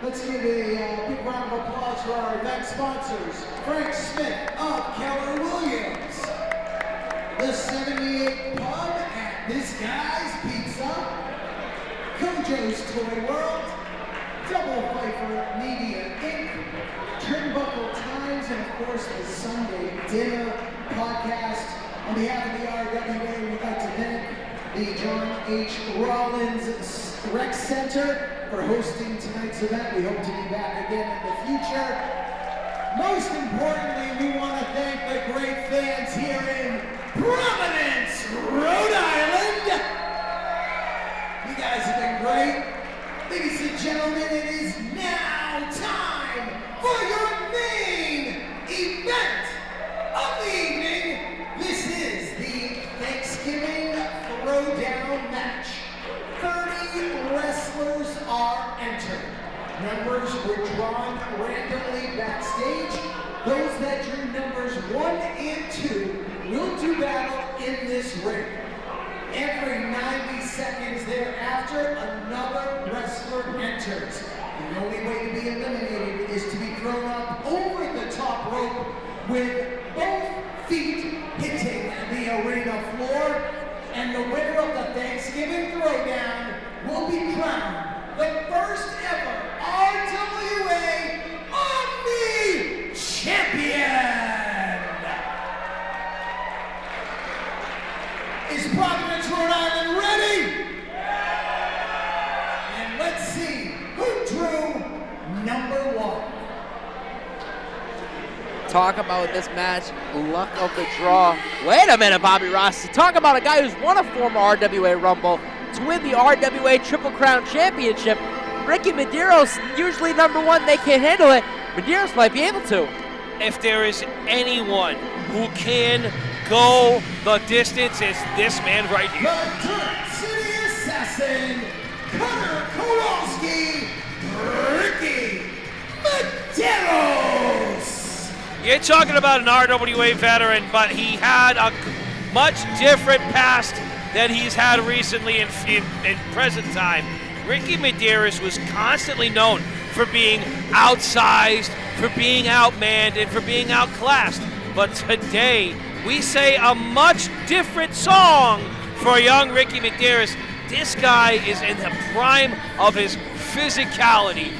Let's give a big round of applause for our event sponsors. Frank Smith of Keller Williams. The 78 Pub at This Guy's Pizza. Kojo's Toy World. Double Pfeiffer Media Inc. Turnbuckle Times, and of course the Sunday Dinner Podcast. On behalf of the RWA, we'd like to thank the John H. Rollins Rec Center for hosting tonight's event. We hope to be back again in the future. Most importantly, we want to thank the great fans here in Providence, Rhode Island. You guys have been great. Ladies and gentlemen, it is now time for your main event of the evening. This is the Thanksgiving Throwdown match. 30 wrestlers are entered. Numbers were drawn randomly backstage. Those that drew numbers 1 and 2 will do battle in this ring. Every 90 seconds thereafter, another wrestler enters. The only way to be eliminated is to be thrown up over the top rope with both feet hitting the arena floor. And the winner of the Thanksgiving Throwdown will be crowned the first ever RWA Omni Champion! Is Providence, Rhode Island ready? And let's see who drew number 1. Talk about this match, luck of the draw. Wait a minute, Bobby Ross. Talk about a guy who's won a former RWA Rumble to win the RWA Triple Crown Championship. Ricky Medeiros, usually number 1, they can't handle it. Medeiros might be able to. If there is anyone who can go the distance, it's this man right here. The Dirt City Assassin, Connor Kowalski, Ricky Medeiros. You're talking about an RWA veteran, but he had a much different past than he's had recently in present time. Ricky Medeiros was constantly known for being outsized, for being outmanned, and for being outclassed. But today, we say a much different song for young Ricky Medeiros. This guy is in the prime of his physicality,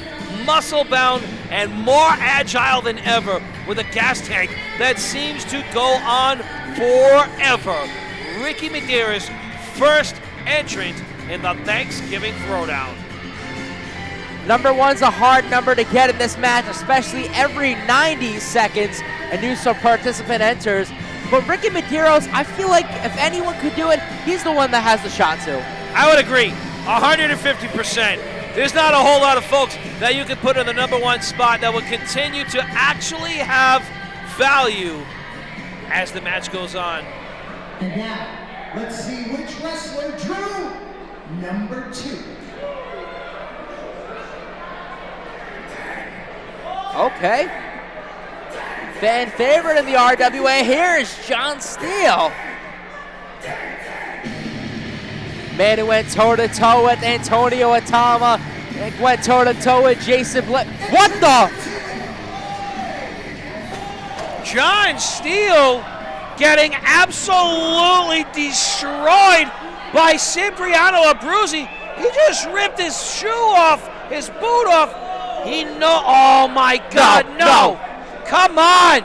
muscle-bound and more agile than ever, with a gas tank that seems to go on forever. Ricky Medeiros, first entrant in the Thanksgiving Throwdown. Number 1's a hard number to get in this match, especially every 90 seconds a new participant enters. But Ricky Medeiros, I feel like if anyone could do it, he's the one that has the shot to. I would agree, 150%. There's not a whole lot of folks that you could put in the number 1 spot that would continue to actually have value as the match goes on. And now, let's see which wrestler drew number 2. Okay. Fan favorite in the RWA here is John Steele. Man who went toe-to-toe with Antonio Atama, and went toe-to-toe with Jason Blake. What the? John Steele getting absolutely destroyed by Cipriano Abruzzi. He just ripped his shoe off, his boot off. Oh my God, no. Come on.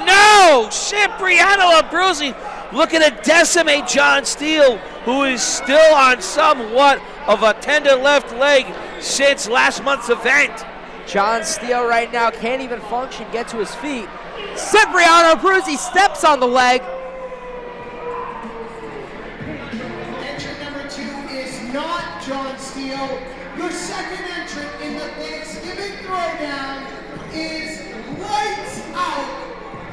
No, Cipriano Abruzzi looking to decimate John Steele, who is still on somewhat of a tender left leg since last month's event. John Steele right now can't even function, get to his feet. Cipriano Abruzzi steps on the leg. Entrant number 2 is not John Steele. Your second entrant in the Thanksgiving Throwdown is Lights Out,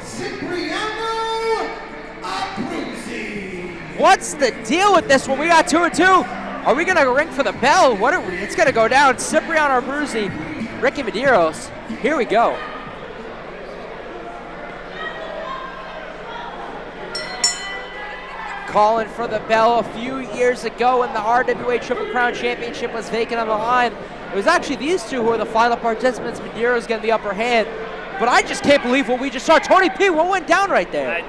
Cipriano Abruzzi. What's the deal with this one? We got 2 and 2. Are we gonna ring for the bell? What are we? It's gonna go down. Cipriano Abruzzi, Ricky Medeiros. Here we go. Calling for the bell a few years ago when the RWA Triple Crown Championship was vacant on the line. It was actually these two who were the final participants. Medeiros getting the upper hand. But I just can't believe what we just saw. Tony P, what went down right there?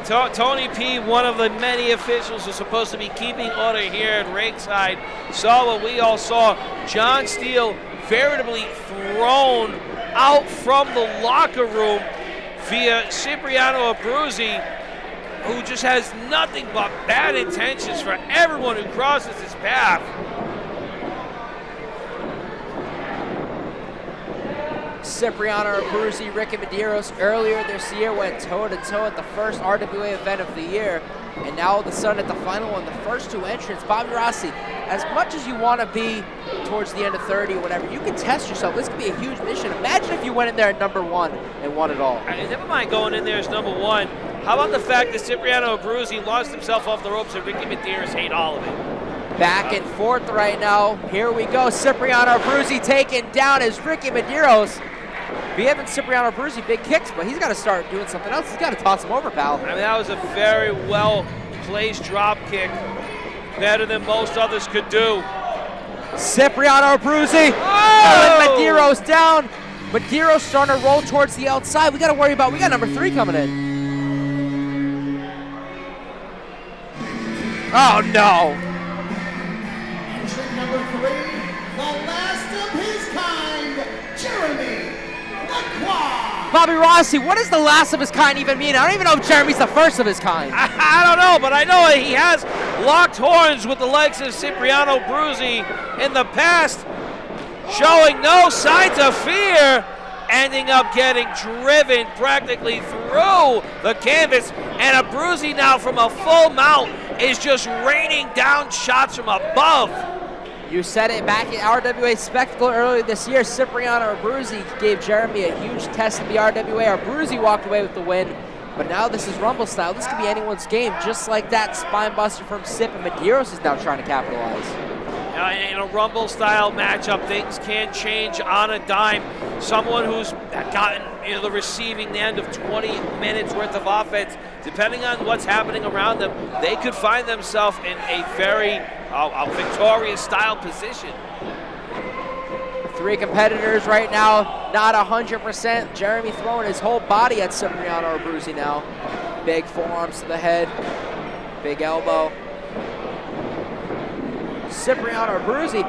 Tony P, one of the many officials who's supposed to be keeping order here at ringside, saw what we all saw. John Steele veritably thrown out from the locker room via Cipriano Abruzzi, who just has nothing but bad intentions for everyone who crosses his path. Cipriano Abruzzi, Ricky Medeiros earlier this year went toe-to-toe at the first RWA event of the year, and now all of a sudden at the final one, the first two entrants. Bobby Rossi, as much as you want to be towards the end of 30 or whatever, you can test yourself. This could be a huge mission. Imagine if you went in there at number 1 and won it all. And never mind going in there as number 1. How about the fact that Cipriano Abruzzi launched himself off the ropes and Ricky Medeiros hate all of it? Back and forth right now. Here we go. Cipriano Abruzzi taken down as Ricky Medeiros. We haven't Cipriano Abruzzi big kicks, but he's got to start doing something else. He's got to toss him over, pal. I mean, that was a very well-placed drop kick. Better than most others could do. Cipriano Abruzzi. Oh! Medeiros down. Medeiros starting to roll towards the outside. We got number 3 coming in. Oh, no. Entrant number 3, the last of his kind, Jeremy LaCroix. Bobby Rossi, what does the last of his kind even mean? I don't even know if Jeremy's the first of his kind. I don't know, but I know he has locked horns with the likes of Cipriano Abruzzi in the past, showing no signs of fear, ending up getting driven practically through the canvas, and Abruzzi now from a full mount is just raining down shots from above. You said it back at RWA Spectacle earlier this year. Cipriano Abruzzi gave Jeremy a huge test of the RWA. Abruzzi walked away with the win, but now this is Rumble style. This could be anyone's game, just like that spine buster from Sip, and Medeiros is now trying to capitalize. In a Rumble style matchup, things can change on a dime. Someone who's gotten the receiving end of 20 minutes worth of offense, depending on what's happening around them, they could find themselves in a very victorious style position. 3 competitors right now, not 100%. Jeremy throwing his whole body at Cipriano Abruzzi now. Big forearms to the head, big elbow. Cipriano Abruzzi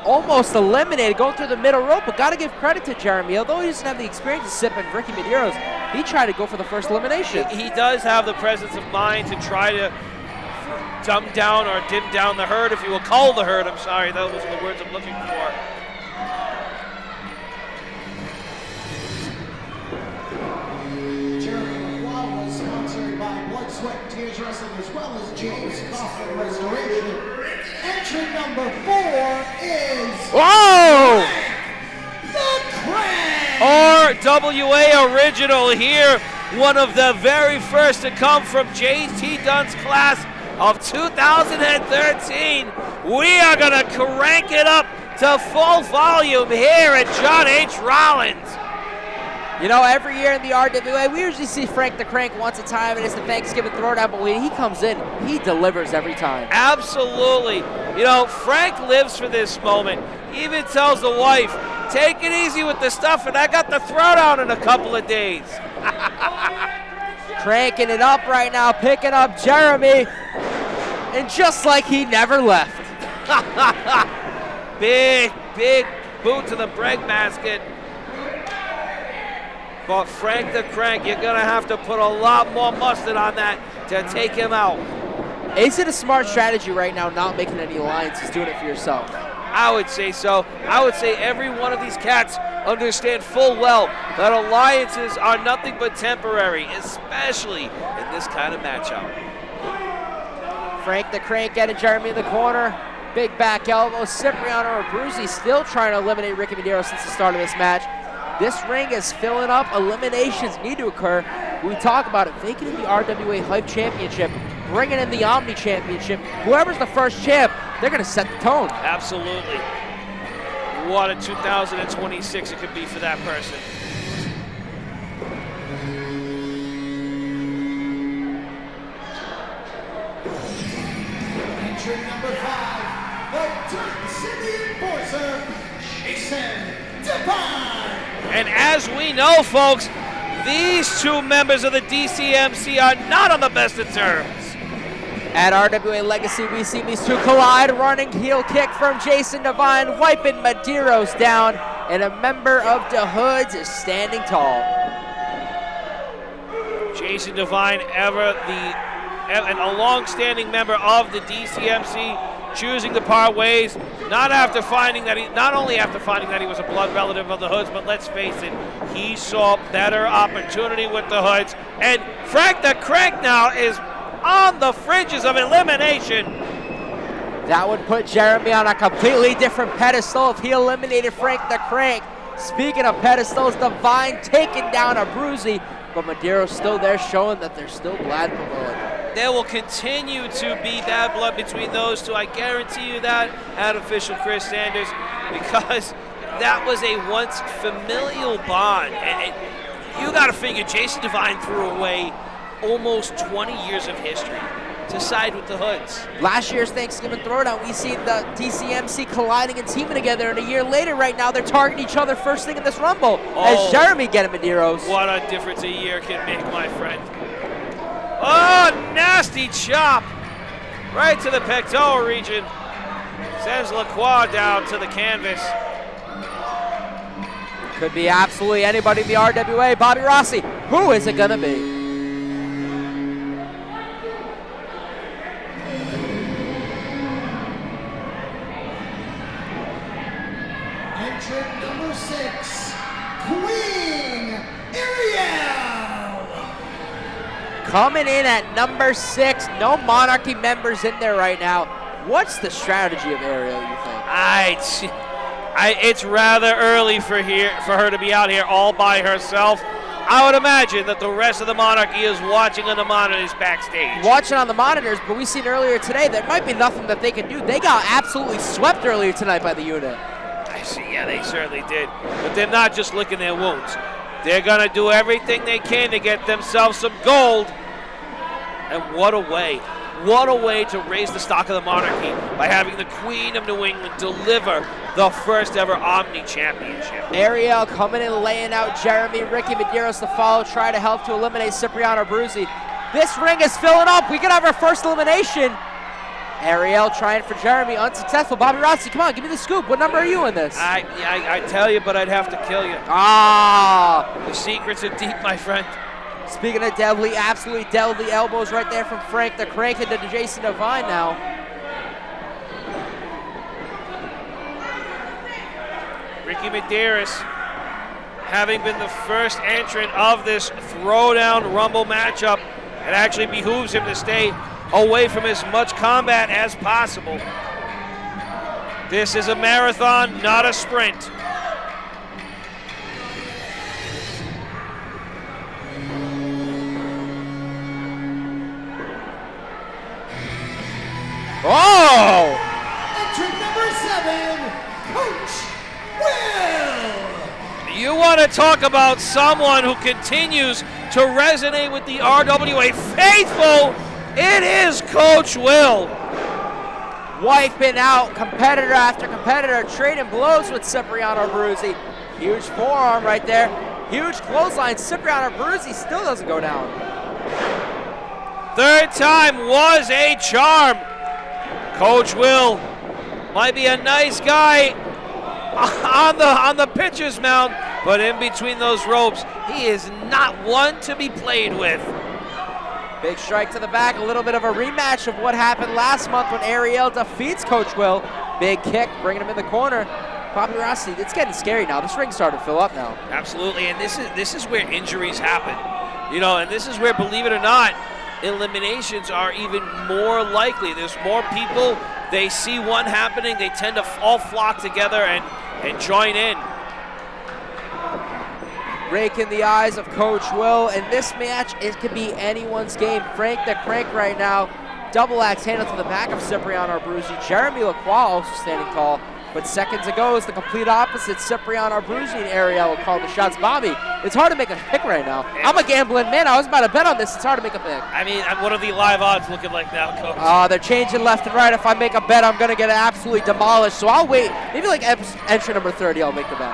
almost eliminated, going through the middle rope, but got to give credit to Jeremy. Although he doesn't have the experience of Sip and Ricky Medeiros, he tried to go for the first elimination. He does have the presence of mind to try to dumb down or dim down the herd, if you will call the herd. I'm sorry, those are the words I'm looking for. Jeremy LaCroix was sponsored by Blood, Sweat, and Tears Wrestling, as well as James Coughlin Restoration. Entrant number 4 is Whoa! the Crank! RWA Original here, one of the very first to come from JT Dunn's class of 2013. We are going to crank it up to full volume here at John H. Rollins. You know, every year in the RWA, we usually see Frank the Crank once a time, and it's the Thanksgiving Throwdown, but when he comes in, he delivers every time. Absolutely. You know, Frank lives for this moment. He even tells the wife, take it easy with the stuff, and I got the throwdown in a couple of days. Cranking it up right now, picking up Jeremy, and just like he never left. Big boot to the bread basket. But Frank the Crank, you're going to have to put a lot more mustard on that to take him out. Is it a smart strategy right now not making any alliances, doing it for yourself? I would say so. I would say every one of these cats understand full well that alliances are nothing but temporary, especially in this kind of matchup. Frank the Crank getting Jeremy in the corner. Big back elbow. Cipriano Abruzzi still trying to eliminate Ricky Medeiros since the start of this match. This ring is filling up. Eliminations need to occur. We talk about it. Vacating the RWA Hype Championship, bringing in the Omni Championship. Whoever's the first champ, they're going to set the tone. Absolutely. What a 2026 it could be for that person. Entrant number 5, the Turk City Enforcer, Divine. And as we know, folks, these two members of the DCMC are not on the best of terms. At RWA Legacy, we see these two collide. Running heel kick from Jason Divine, wiping Medeiros down, and a member of the Hoods is standing tall. Jason Divine, a long-standing member of the DCMC, choosing to part ways. Not only after finding that he was a blood relative of the Hoods, but let's face it, he saw better opportunity with the Hoods. And Frank the Crank now is on the fringes of elimination. That would put Jeremy on a completely different pedestal if he eliminated Frank the Crank. Speaking of pedestals, Divine taking down a Bruzy, but Medeiros still there, showing that there's still blood below. There will continue to be bad blood between those two. I guarantee you that, at official Chris Sanders, because that was a once familial bond. And you got to figure Jason Divine threw away almost 20 years of history to side with the Hoods. Last year's Thanksgiving Throwdown, we see the DCMC colliding and teaming together, and a year later right now, they're targeting each other first thing in this Rumble, as Jeremy getting Medeiros. What a difference a year can make, my friend. Oh, nasty chop. Right to the pectoral region. Sends Lacroix down to the canvas. Could be absolutely anybody in the RWA. Bobby Rossi, who is it gonna be? Entrant number 6, Queen Ariel. Coming in at number 6, no Monarchy members in there right now. What's the strategy of Ariel, you think? It's rather early for her to be out here all by herself. I would imagine that the rest of the Monarchy is watching on the monitors backstage. Watching on the monitors, but we've seen earlier today there might be nothing that they can do. They got absolutely swept earlier tonight by the unit. I see, yeah, they certainly did. But they're not just licking their wounds. They're going to do everything they can to get themselves some gold. And what a way to raise the stock of the Monarchy by having the Queen of New England deliver the first ever Omni Championship. Ariel coming in, laying out Jeremy, Ricky Medeiros to follow, try to help to eliminate Cipriano Bruzy. This ring is filling up. We could have our first elimination. Ariel trying for Jeremy, unsuccessful. Bobby Rossi, come on, give me the scoop. What number are you in this? I tell you, but I'd have to kill you. The secrets are deep, my friend. Speaking of deadly, absolutely deadly elbows right there from Frank the Crank into Jason Divine now. Ricky Medeiros, having been the first entrant of this Throwdown Rumble matchup, it actually behooves him to stay away from as much combat as possible. This is a marathon, not a sprint. Oh! Entrant number 7, Coach Will. You want to talk about someone who continues to resonate with the RWA faithful? It is Coach Will. Wiping out competitor after competitor, trading blows with Cipriano Bruzy. Huge forearm right there. Huge clothesline. Cipriano Bruzy still doesn't go down. Third time was a charm. Coach Will might be a nice guy on the pitcher's mound, but in between those ropes, he is not one to be played with. Big strike to the back, a little bit of a rematch of what happened last month when Ariel defeats Coach Will. Big kick, bringing him in the corner. Bobby Rossi, it's getting scary now. This ring's starting to fill up now. Absolutely, and this is where injuries happen. You know, and this is where, believe it or not, eliminations are even more likely. There's more people, they see one happening, they tend to all flock together and join in. Rake in the eyes of Coach Will, and this match, it could be anyone's game. Frank the Crank right now, double axe handle to the back of Cipriano Bruzy. Jeremy Lacroix also standing tall. But seconds ago is the complete opposite. Cipriano Abruzzi and Ariel called the shots. Bobby, it's hard to make a pick right now. I'm a gambling man. I was about to bet on this. It's hard to make a pick. I mean, what are the live odds looking like now, Coach? They're changing left and right. If I make a bet, I'm going to get absolutely demolished. So I'll wait. Maybe like entry number 30, I'll make the bet.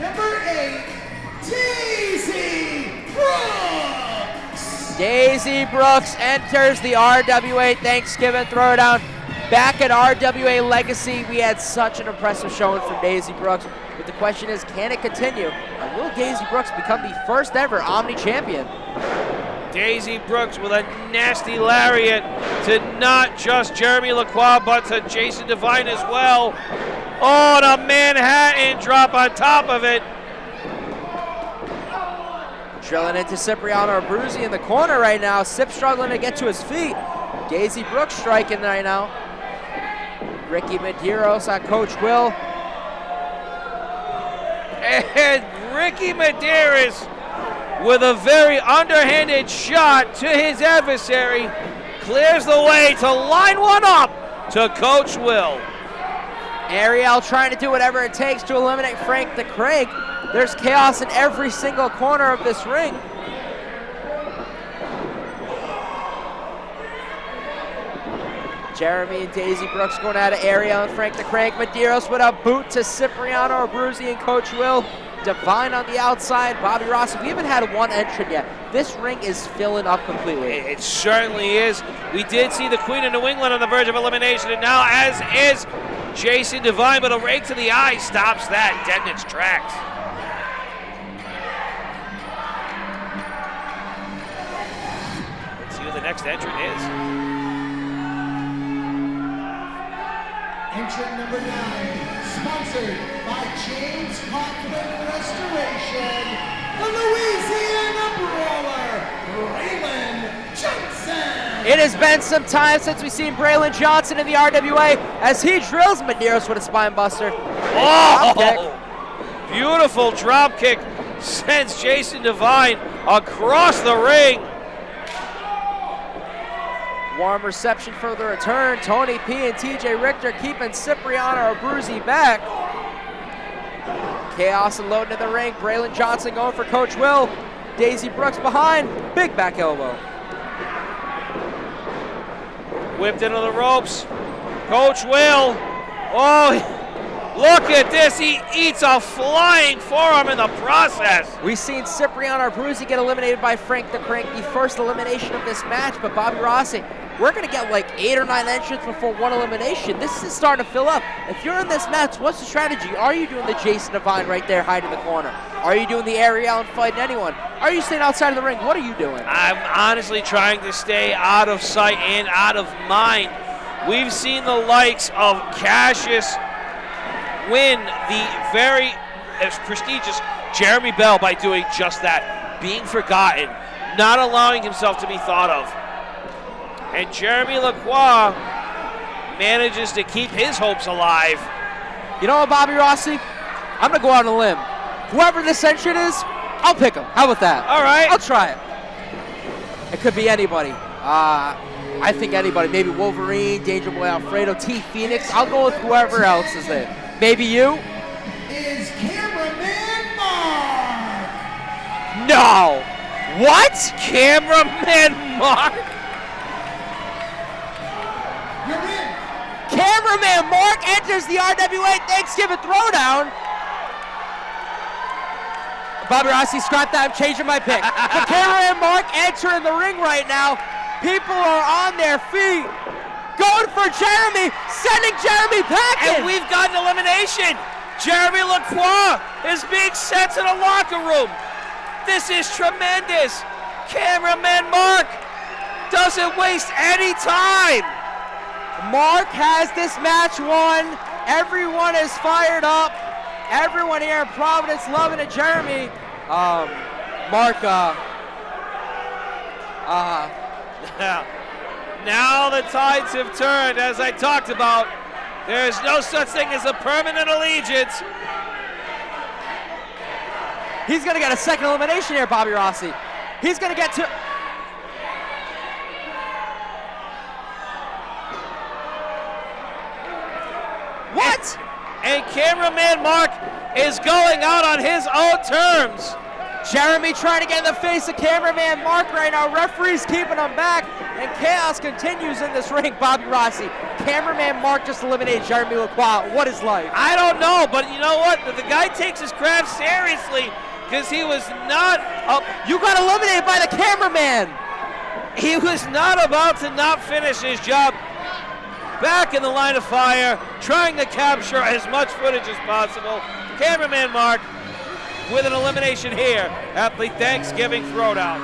Number 8, Daisy Brooks. Daisy Brooks enters the RWA Thanksgiving Throwdown. Back at RWA Legacy, we had such an impressive showing from Daisy Brooks. But the question is, can it continue? And will Daisy Brooks become the first ever Omni Champion? Daisy Brooks with a nasty lariat to not just Jeremy Lacroix, but to Jason Devine as well. Oh, and a Manhattan drop on top of it. Drilling into Cipriano Abruzzi in the corner right now. Sip struggling to get to his feet. Daisy Brooks striking right now. Ricky Medeiros on Coach Will. And Ricky Medeiros with a very underhanded shot to his adversary. Clears the way to line one up to Coach Will. Ariel trying to do whatever it takes to eliminate Frank the Crank. There's chaos in every single corner of this ring. Jeremy and Daisy Brooks going at it. Ariel and Frank the Crank. Medeiros with a boot to Cipriano Abruzzi and Coach Will. Devine on the outside. Bobby Rossi. We haven't had one entrant yet. This ring is filling up completely. It certainly is. We did see the Queen of New England on the verge of elimination, and now, as is Jason Devine, but a rake to the eye stops that, dead in its tracks. Let's see who the next entrant is. Entrant number 9, sponsored by James Kaufman Restoration, the Louisiana Brawler, Braylon Johnson. It has been some time since we've seen Braylon Johnson in the RWA as he drills Medeiros with a spine buster. Oh, beautiful drop kick sends Jason Devine across the ring. Warm reception for the return. Tony P and TJ Richter keeping Cipriano Abruzzi back. Chaos and loading in the ring. Braylon Johnson going for Coach Will. Daisy Brooks behind. Big back elbow. Whipped into the ropes. Coach Will. Oh, look at this. He eats a flying forearm in the process. We've seen Cipriano Abruzzi get eliminated by Frank the Crank, the first elimination of this match. But Bobby Rossi, we're going to get like 8 or 9 entrants before one elimination. This is starting to fill up. If you're in this match, what's the strategy? Are you doing the Jason Devine right there hiding in the corner? Are you doing the Ariel and fighting anyone? Are you staying outside of the ring? What are you doing? I'm honestly trying to stay out of sight and out of mind. We've seen the likes of Cassius win the very prestigious Jeremy Bell by doing just that, being forgotten, not allowing himself to be thought of. And Jeremy Lacroix manages to keep his hopes alive. You know what, Bobby Rossi? I'm going to go out on a limb. Whoever this entrant is, I'll pick him. How about that? All right. I'll try it. It could be anybody. I think anybody. Maybe Wolverine, Danger Boy Alfredo, T Phoenix. I'll go with whoever else is there. Maybe you? Is cameraman Mark. No. What? Cameraman Mark? You're in. Cameraman Mark enters the RWA Thanksgiving Throwdown. Bobby Rossi, scrap that. I'm changing my pick. The cameraman Mark entering the ring right now. People are on their feet. Going for Jeremy, sending Jeremy packing. And we've got an elimination. Jeremy Lacroix is being sent to the locker room. This is tremendous. Cameraman Mark doesn't waste any time. Mark has this match won. Everyone is fired up. Everyone here in Providence loving it. Jeremy, Mark, Now the tides have turned, as I talked about. There's no such thing as a permanent allegiance. He's going to get a second elimination here, Bobby Rossi. He's going to get to... What? And cameraman Mark is going out on his own terms. Jeremy trying to get in the face of cameraman Mark right now. Referee's keeping him back, and chaos continues in this ring, Bobby Rossi. Cameraman Mark just eliminated Jeremy Lacroix. What is life? I don't know, but you know what? The guy takes his craft seriously because he was not up. You got eliminated by the cameraman. He was not about to not finish his job. Back in the line of fire, trying to capture as much footage as possible. Cameraman Mark with an elimination here at the Thanksgiving Throwdown.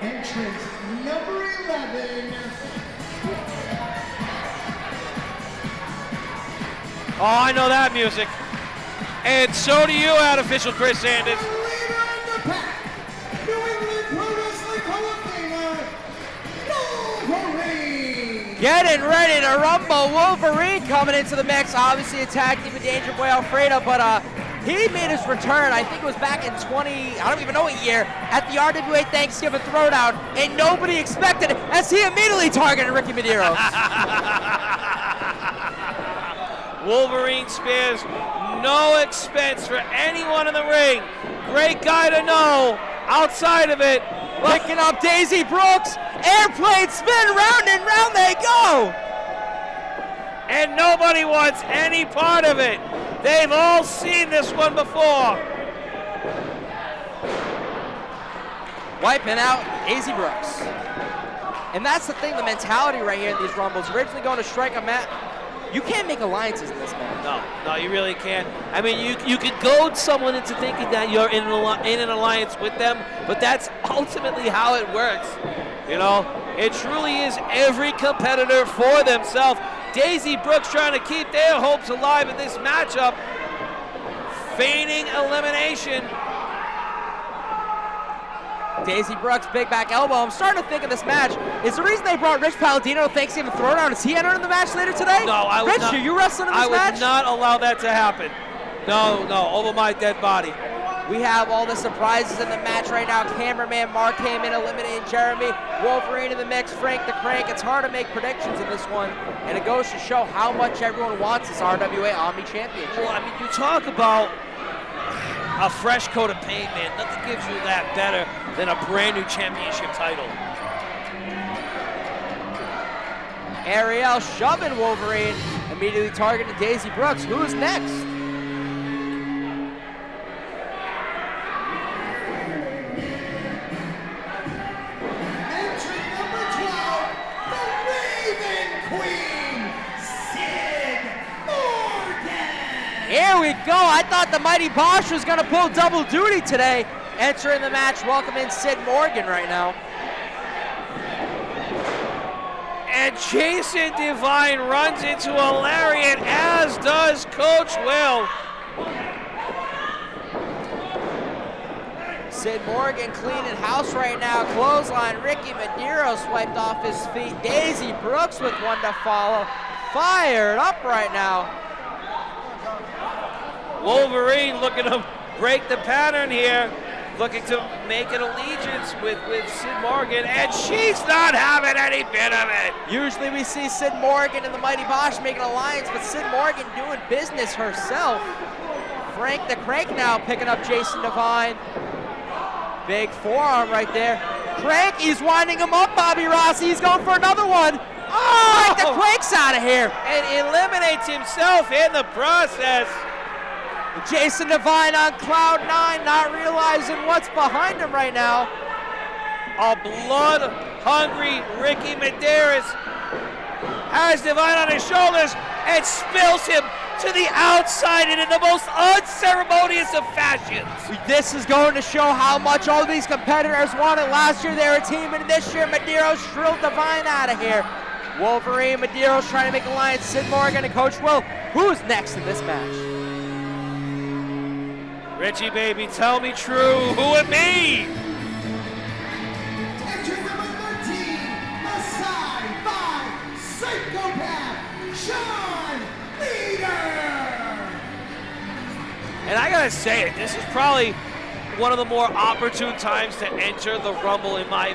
Entrance number 11. Oh, I know that music. And so do you, Artificial Chris Sanders. The leader of the pack, New England Pro Wrestling Hall of Famer, Wolverine. Getting ready to rumble. Wolverine coming into the mix. Obviously a tag team with Danger Boy Alfredo, but he made his return. I think it was back in I don't even know what year, at the RWA Thanksgiving Throwdown, and nobody expected it as he immediately targeted Ricky Medeiros. Wolverine spares no expense for anyone in the ring. Great guy to know. Outside of it, Picking up Daisy Brooks. Airplane spin, round and round they go. And nobody wants any part of it. They've all seen this one before. Wiping out Daisy Brooks. And that's the thing, the mentality right here in these Rumbles. Originally going to strike a match. You can't make alliances in this match. No, you really can't. I mean, you could goad someone into thinking that you're in an alliance with them, but that's ultimately how it works. You know, it truly is every competitor for themselves. Daisy Brooks trying to keep their hopes alive in this matchup, feigning elimination. Daisy Brooks, big back elbow. I'm starting to think of this match. Is the reason they brought Rich Palladino to Thanksgiving Throwdown, is he entering the match later today? No, I would Rich, not. are you wrestling in this match? I would not allow that to happen. No, over my dead body. We have all the surprises in the match right now. Cameraman Mark came in, eliminating Jeremy. Wolverine in the mix, Frank the Crank. It's hard to make predictions in this one, and it goes to show how much everyone wants this RWA Omni Championship. Well, I mean, you talk about a fresh coat of paint, man. Nothing gives you that better than a brand new championship title. Ariel shoving Wolverine, immediately targeting Daisy Brooks. Who's next? Entry number 12, the Raven Queen, Sid Morgan. Here we go. I thought the Mighty Bosch was going to pull double duty today. Entering the match, welcoming Sid Morgan right now. And Jason Devine runs into a lariat, as does Coach Will. Sid Morgan cleaning house right now. Clothesline, Ricky Medeiros wiped off his feet. Daisy Brooks with one to follow. Fired up right now. Wolverine looking to break the pattern here. Looking to make an allegiance with Sid Morgan, and she's not having any bit of it. Usually we see Sid Morgan and the Mighty Bosch making an alliance, but Sid Morgan doing business herself. Frank the Crank now picking up Jason Devine. Big forearm right there. Crank, he's winding him up, Bobby Rossi. He's going for another one. Oh! Frank the Crank's out of here. And eliminates himself in the process. Jason Devine on cloud 9, not realizing what's behind him right now. A blood-hungry Ricky Medeiros has Devine on his shoulders and spills him to the outside and in the most unceremonious of fashions. This is going to show how much all these competitors wanted. Last year they were a team, and this year Medeiros drilled Devine out of here. Wolverine, Medeiros trying to make an alliance. Sid Morgan and Coach Will. Who's next in this match? Richie, baby, tell me true. Who it be? Entry number 13, the sci-fi psychopath, Sean Leader. And I gotta say it, this is probably one of the more opportune times to enter the Rumble, in my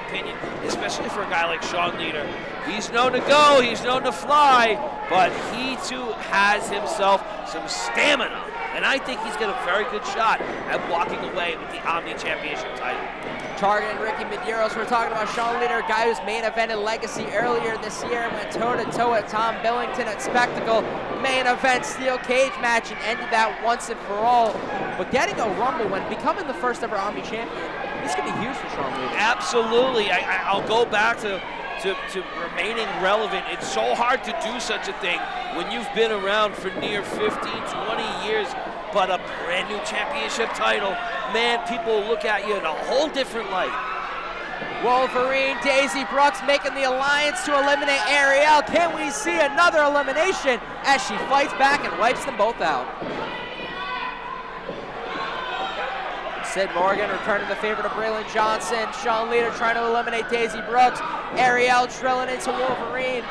opinion, especially for a guy like Sean Leader. He's known to go, he's known to fly, but he too has himself some stamina. And I think he's got a very good shot at walking away with the Omni Championship title. Targeting Ricky Medeiros, we're talking about Sean Leader, a guy who's main evented Legacy earlier this year, went toe-to-toe at Tom Billington at Spectacle, main event steel cage match, and ended that once and for all. But getting a Rumble win, becoming the first ever Omni Champion, this could be huge for Sean Leader. Absolutely. I'll go back to remaining relevant. It's so hard to do such a thing when you've been around for near 15, 20 years, but a brand new championship title, man, people look at you in a whole different light. Wolverine, Daisy Brooks making the alliance to eliminate Ariel. Can we see another elimination as she fights back and wipes them both out? Sid Morgan returning the favor to Braylon Johnson. Sean Leader trying to eliminate Daisy Brooks. Ariel drilling into Wolverine.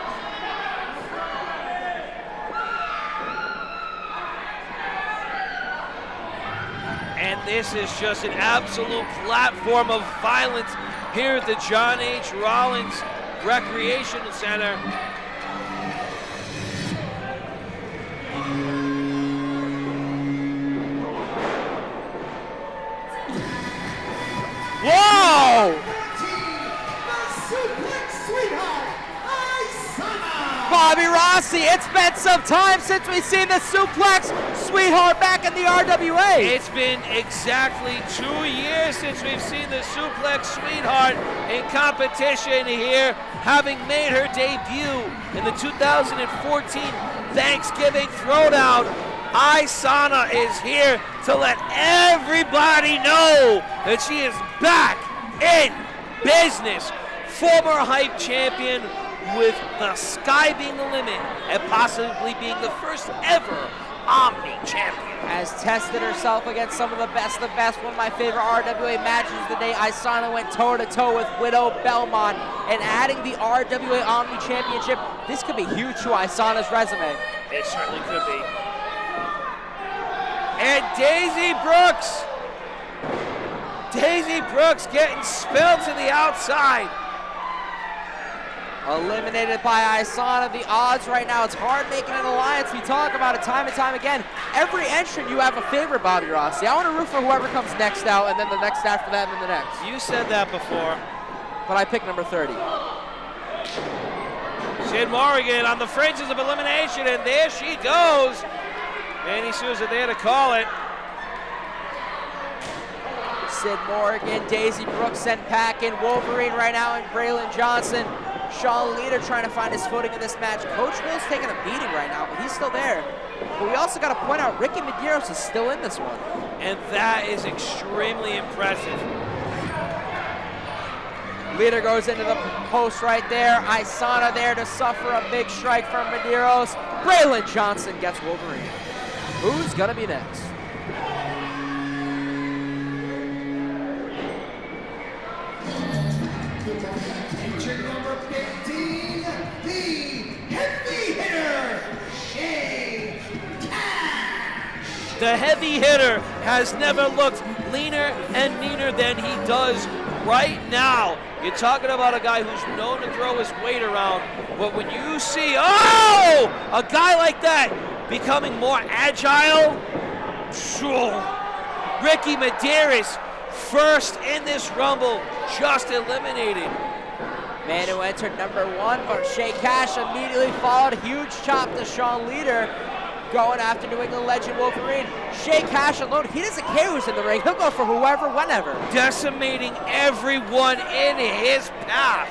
And this is just an absolute platform of violence here at the John H. Rollins Recreational Center. Whoa! Bobby Rossi, it's been some time since we've seen the suplex sweetheart back in the RWA. It's been exactly 2 years since we've seen the suplex sweetheart in competition here, having made her debut in the 2014 Thanksgiving Throwdown. Isana is here to let everybody know that she is back in business. Former hype champion, with the sky being the limit and possibly being the first ever Omni Champion. Has tested herself against some of the best. One of my favorite RWA matches of the day, Isana went toe-to-toe with Widow Belmont, and adding the RWA Omni Championship, this could be huge to Isana's resume. It certainly could be. And Daisy Brooks getting spilled to the outside. Eliminated by Isana. The odds right now, it's hard making an alliance. We talk about it time and time again. Every entrant you have a favorite, Bobby Rossi. I want to root for whoever comes next out, and then the next after that, and then the next. You said that before. But I picked number 30. Sid Morgan on the fringes of elimination, and there she goes. Manny Souza there to call it. Sid Morgan, Daisy Brooks sent packing. Wolverine right now, and Braylon Johnson. Sean Leader trying to find his footing in this match. Coach Will's taking a beating right now, but he's still there. But we also got to point out Ricky Medeiros is still in this one. And that is extremely impressive. Leader goes into the post right there. Isana there to suffer a big strike from Medeiros. Braylon Johnson gets Wolverine. Who's gonna be next? Number 15, the heavy hitter, Shea Cash. The heavy hitter has never looked leaner and meaner than he does right now. You're talking about a guy who's known to throw his weight around, but when you see, a guy like that becoming more agile, Ricky Medeiros, first in this Rumble, just eliminated. Man who entered number 1, but Shea Cash immediately followed. Huge chop to Sean Leader, going after New England legend Wolverine. Shea Cash alone, he doesn't care who's in the ring. He'll go for whoever, whenever. Decimating everyone in his path.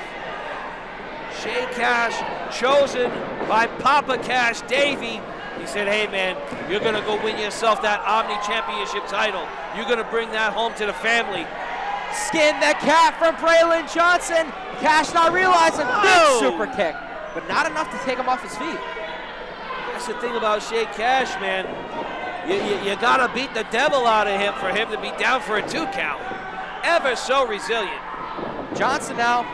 Shea Cash, chosen by Papa Cash Davey. He said, hey man, you're gonna go win yourself that Omni Championship title. You're gonna bring that home to the family. Skin the cat from Braylon Johnson. Cash not realizing, big super kick, but not enough to take him off his feet. That's the thing about Shea Cash, man. You gotta beat the devil out of him for him to be down for a 2 count. Ever so resilient. Johnson now.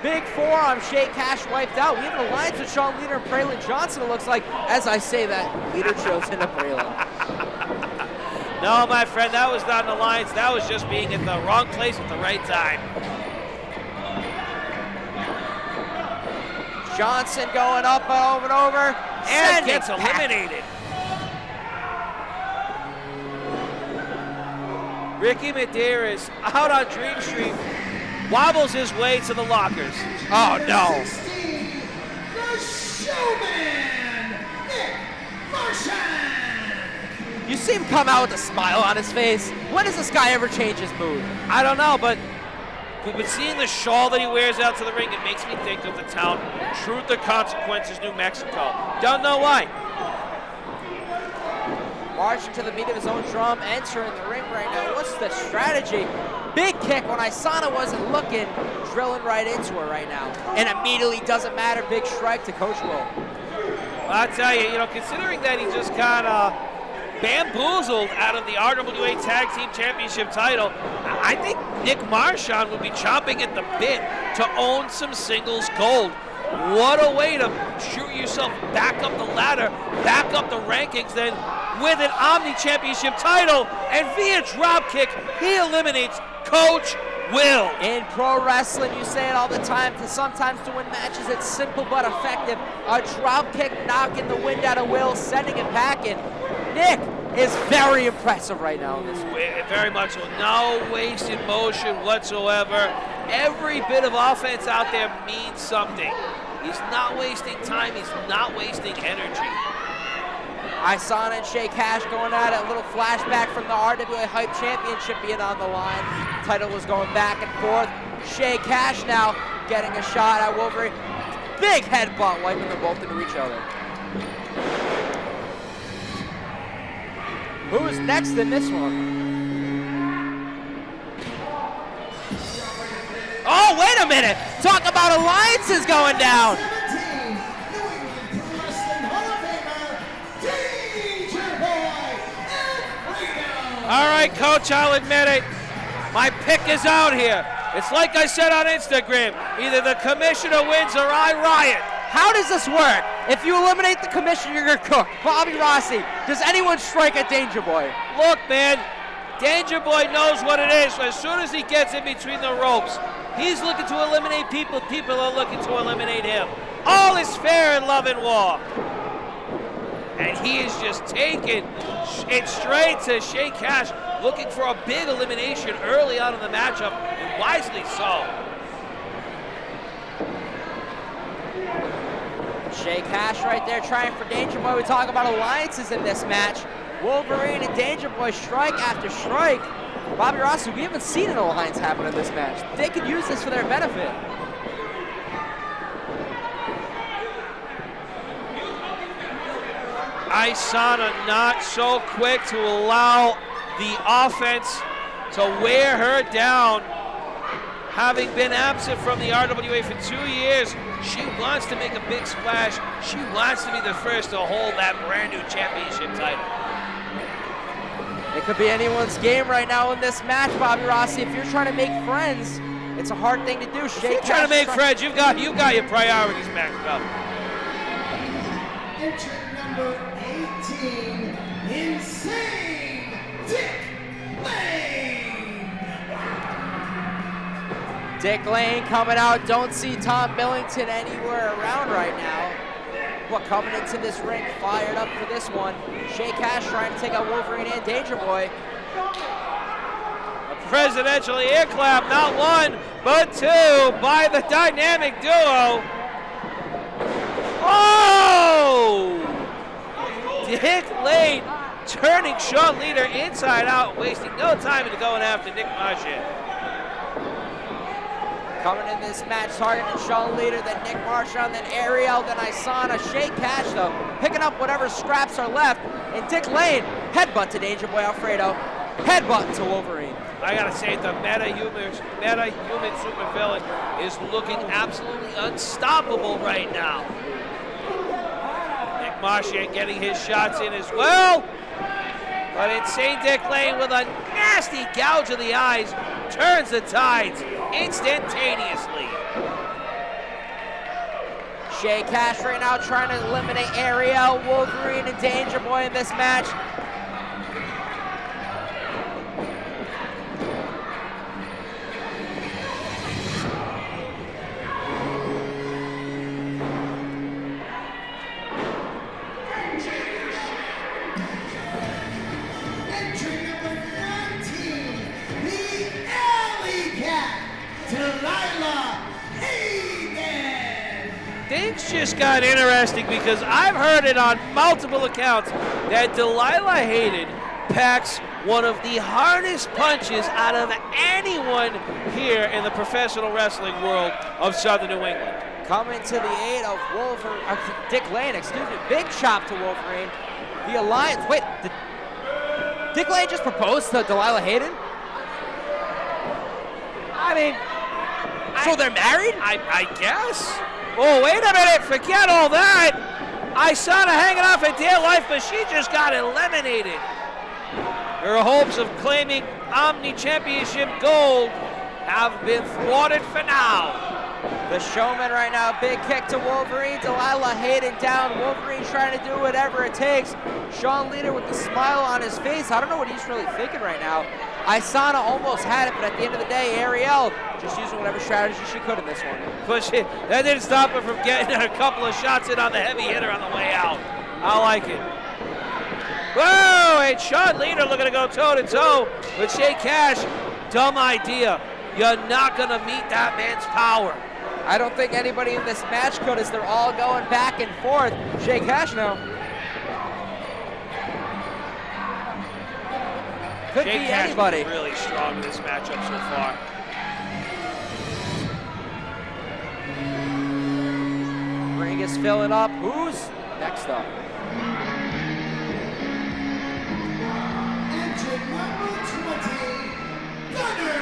Big forearm, Shea Cash wiped out. We have an alliance with Sean Leader and Braylon Johnson, it looks like. As I say that, Leader chose into Braylon. No, my friend, that was not an alliance. That was just being in the wrong place at the right time. Johnson going up and over and over. And gets eliminated. Ricky Medeiros out on Dream Street, wobbles his way to the lockers. Oh, no. 16, the showman, Nick Marchand. You see him come out with a smile on his face. When does this guy ever change his mood? I don't know, but we've been seeing the shawl that he wears out to the ring. It makes me think of the town Truth or Consequences, New Mexico. Don't know why. Marching to the beat of his own drum, entering the ring right now. What's the strategy? Big kick when Isana wasn't looking, drilling right into her right now. And immediately, doesn't matter, big strike to Coach Will. Well, I'll tell you, considering that he just got bamboozled out of the RWA Tag Team Championship title, I think Nick Marchand would be chomping at the bit to own some singles gold. What a way to shoot yourself back up the ladder, back up the rankings, then with an Omni Championship title, and via dropkick, he eliminates Coach Will. In pro wrestling, you say it all the time, to sometimes to win matches, it's simple but effective. A drop kick knocking the wind out of Will, sending him packing. Nick is very impressive right now in this one. Very much so. No wasted motion whatsoever. Every bit of offense out there means something. He's not wasting time. He's not wasting energy. Isana and Shay Cash going at it. A little flashback from the RWA Hype Championship being on the line. Title was going back and forth. Shay Cash now getting a shot at Wolverine. Big headbutt, wiping them both into each other. Who's next in this one? Oh, wait a minute! Talk about alliances going down! 17, New England Pro Wrestling Hall of Famer, Danger Boy, Alfredo. All right, Coach, I'll admit it. My pick is out here. It's like I said on Instagram. Either the commissioner wins or I riot. How does this work? If you eliminate the commissioner, you're cooked. Bobby Rossi, does anyone strike at Danger Boy? Look, man, Danger Boy knows what it is. As soon as he gets in between the ropes, he's looking to eliminate people. People are looking to eliminate him. All is fair in love and war. And he is just taking it straight to Shay Cash, looking for a big elimination early on in the matchup, and wisely so. Shay Cash right there trying for Danger Boy. We talk about alliances in this match. Wolverine and Danger Boy strike after strike. Bobby Rossi, we haven't seen an alliance happen in this match. They could use this for their benefit. Isana not so quick to allow the offense to wear her down. Having been absent from the RWA for 2 years, she wants to make a big splash. She wants to be the first to hold that brand new championship title. It could be anyone's game right now in this match, Bobby Rossi. If you're trying to make friends, it's a hard thing to do. If you're trying to make friends, you've got your priorities maxed up. Entrant number 18, Insane Dick Lane. Dick Lane coming out. Don't see Tom Millington anywhere around right now. But coming into this ring, fired up for this one. Shay Cash trying to take out Wolverine and Danger Boy. A presidential ear clap, not one, but two by the dynamic duo. Oh! Dick Lane turning Sean Leader inside out, wasting no time into going after Nick Marchand. Coming in this match, targeting Sean Leader, then Nick Marchand, then Ariel, then Isana. Shay Cash, though, picking up whatever scraps are left. And Dick Lane, headbutt to Danger Boy Alfredo, headbutt to Wolverine. I gotta say, the meta-human supervillain is looking absolutely unstoppable right now. Nick Marchand getting his shots in as well. But Insane Dick Lane with a nasty gouge of the eyes turns the tides instantaneously. Shay Cash right now trying to eliminate Ariel, Wolverine, and Danger Boy in this match. things just got interesting because I've heard it on multiple accounts that Delilah Hayden packs one of the hardest punches out of anyone here in the professional wrestling world of Southern New England. Coming to the aid of Dick Lane, big chop to Wolverine. The Alliance, wait, did Dick Lane just proposed to Delilah Hayden? I mean, so they're married? I guess. Oh, wait a minute, forget all that. I saw her hanging off for dear life, but she just got eliminated. Her hopes of claiming Omni Championship gold have been thwarted for now. The Showman right now, big kick to Wolverine. Delilah Hayden down. Wolverine trying to do whatever it takes. Sean Leader with the smile on his face. I don't know what he's really thinking right now. Isana almost had it, but at the end of the day, Ariel just using whatever strategy she could in this one. That didn't stop her from getting a couple of shots in on the heavy hitter on the way out. I like it. Whoa, and Sean Leader looking to go toe-to-toe with Shay Cash. Dumb idea. You're not going to meet that man's power. I don't think anybody in this match could as they're all going back and forth. Shay Cash now. Could Shay be Cash anybody. Really strong in this matchup so far. Ring is filling up. Who's next up? Entrant number 20, Gunner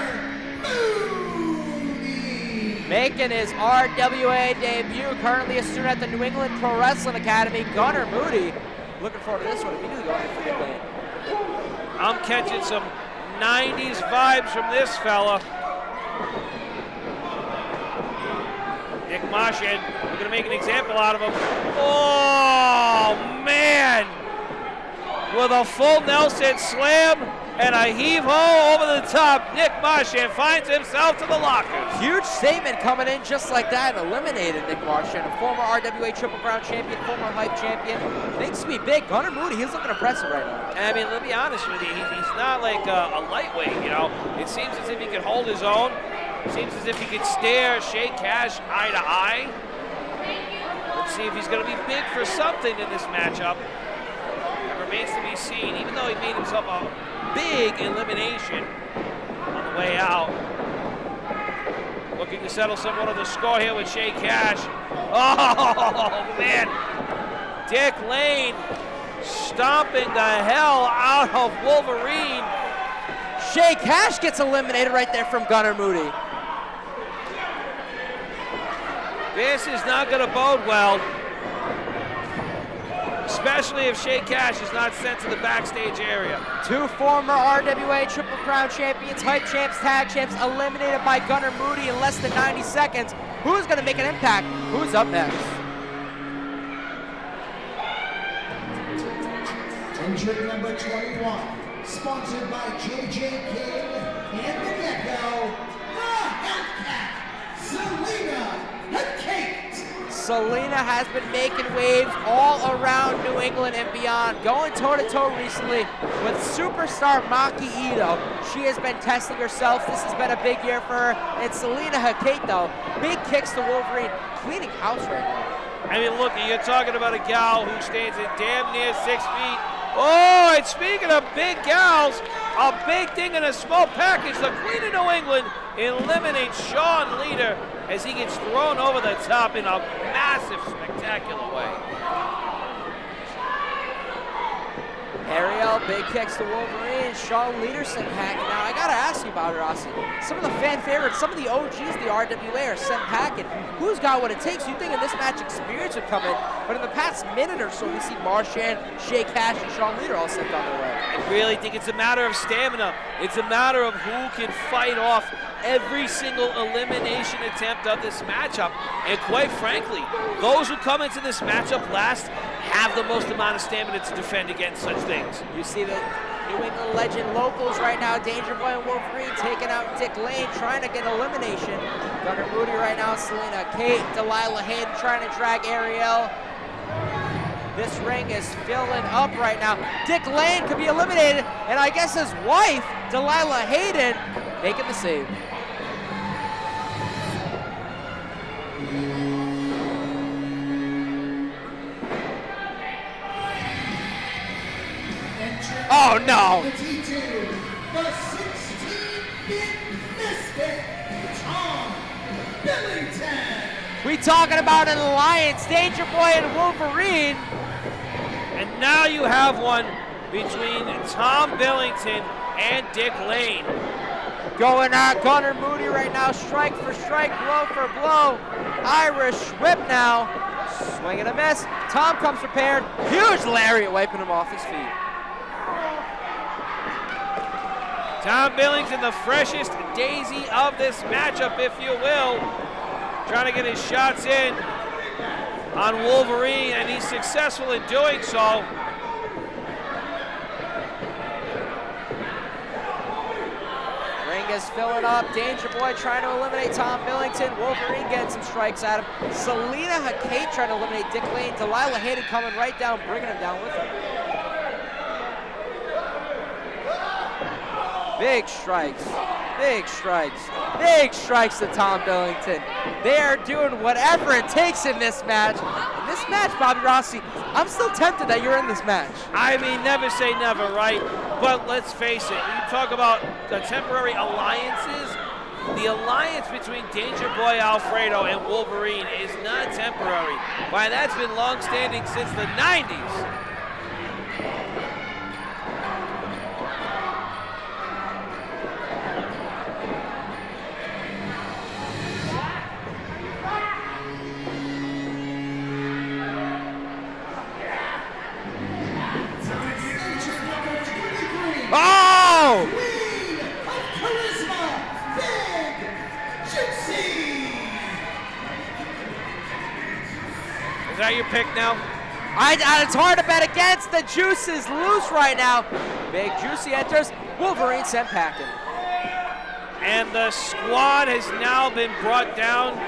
Mooney. Making his RWA debut, currently a student at the New England Pro Wrestling Academy, Gunner Moody. Looking forward to this one. Immediately going for Dick Lane. I'm catching some 90s vibes from this fella. Nick Martian, we're going to make an example out of him. Oh, man. With a full Nelson slam and a heave-ho over the top, Nick Martian finds himself to the lockers. Huge statement coming in just like that and eliminated Nick Martian, a former RWA Triple Crown champion, former Hype champion. Things to be big. Gunner Moody, he's looking impressive right now. I mean, let me be honest with you, he's not like a lightweight, you know. It seems as if he can hold his own. It seems as if he could stare Shay Cash eye to eye. Let's see if he's going to be big for something in this matchup. It remains to be seen, even though he made himself a big elimination on the way out. Looking to settle somewhat of the score here with Shay Cash. Oh, man. Dick Lane stomping the hell out of Wolverine. Shay Cash gets eliminated right there from Gunner Moody. This is not going to bode well, especially if Shay Cash is not sent to the backstage area. Two former RWA Triple Crown champions, Hype champs, tag champs, eliminated by Gunner Moody in less than 90 seconds. Who's going to make an impact? Who's up next? Entrant number 21, sponsored by JJ King and the Gecko, the Hellcat, Selena Hellcat. Selena has been making waves all around New England and beyond, going toe-to-toe recently with superstar Maki Ito. She has been testing herself. This has been a big year for her. And Selena Hellcat, though, big kicks to Wolverine, cleaning house right now. I mean, look, you're talking about a gal who stands at damn near 6 feet. Oh, and speaking of big gals, a big thing in a small package. The Queen of New England eliminates Sean Leader as he gets thrown over the top in a massive, spectacular way. Ariel, big kicks to Wolverine. Sean Leaderson packing. Now, I got to ask you about it, Rossi. Some of the fan favorites, some of the OGs of the RWA are sent packing. Who's got what it takes? You think in this match experience would come in, but in the past minute or so, we see Marchand, Shay Cash, and Sean Leader all sent on their way. I really think it's a matter of stamina. It's a matter of who can fight off every single elimination attempt of this matchup. And quite frankly, those who come into this matchup last have the most amount of stamina to defend against such things. You see the New England legend locals right now, Danger Boy and Wolverine taking out Dick Lane, trying to get elimination. Gunner Moody right now, Selena Kate, Delilah Hayden trying to drag Ariel. This ring is filling up right now. Dick Lane could be eliminated, and I guess his wife, Delilah Hayden, making the save. Oh, no. The T2, the 16-bit mystic, Tom Billington. We talking about an alliance, Danger Boy and Wolverine. And now you have one between Tom Billington and Dick Lane. Going at Gunnar Moody right now, strike for strike, blow for blow. Irish whip now, swing and a miss. Tom comes prepared, huge lariat wiping him off his feet. Tom Billington, the freshest daisy of this matchup, if you will, trying to get his shots in on Wolverine, and he's successful in doing so. Ring is filling up. Danger Boy trying to eliminate Tom Billington. Wolverine getting some strikes at him. Selena Hakate trying to eliminate Dick Lane. Delilah Hayden coming right down, bringing him down with him. Big strikes, big strikes, big strikes to Tom Billington. They are doing whatever it takes in this match. In this match, Bobby Rossi, I'm still tempted that you're in this match. I mean, never say never, right? But let's face it, you talk about the temporary alliances. The alliance between Danger Boy Alfredo and Wolverine is not temporary. Why, that's been long-standing since the 90s. Oh! Queen of Charisma, Big Juicy. Is that your pick now? It's hard to bet against. The juice is loose right now. Big Juicy enters. Wolverine sent packing. And the squad has now been brought down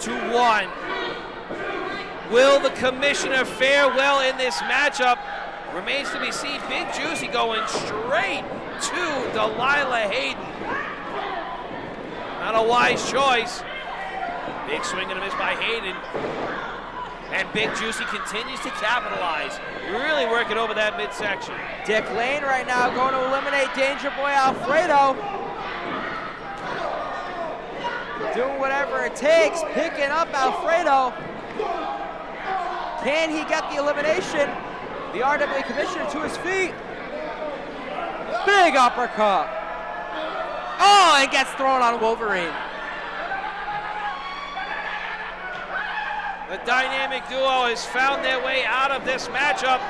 to one. Will the commissioner fare well in this matchup? Remains to be seen. Big Juicy going straight to Delilah Hayden. Not a wise choice. Big swing and a miss by Hayden. And Big Juicy continues to capitalize. Really working over that midsection. Dick Lane right now going to eliminate Danger Boy Alfredo. Doing whatever it takes, picking up Alfredo. Can he get the elimination? The RWA commissioner to his feet. Big uppercut. Oh, and gets thrown on Wolverine. The dynamic duo has found their way out of this matchup.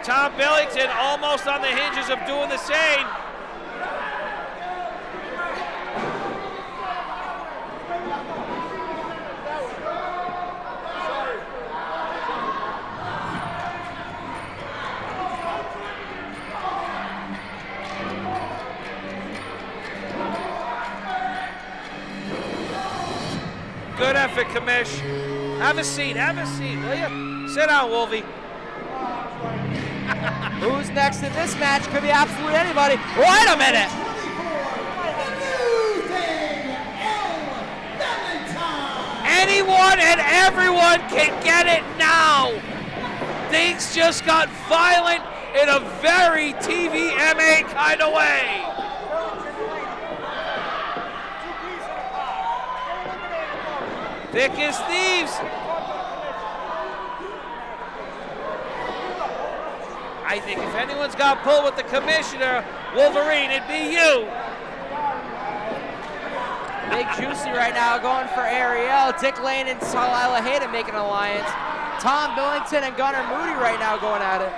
Tom Billington almost on the hinges of doing the same. Good effort, Commish. Have a seat, will you? Sit down, Wolvie. Who's next in this match? Could be absolutely anybody. Wait a minute. Anyone and everyone can get it now. Things just got violent in a very TVMA kind of way. Thick as thieves. I think if anyone's got pulled with the commissioner, Wolverine, it'd be you. Big Juicy right now going for Ariel. Dick Lane and Delilah Hayden making an alliance. Tom Billington and Gunnar Moody right now going at it.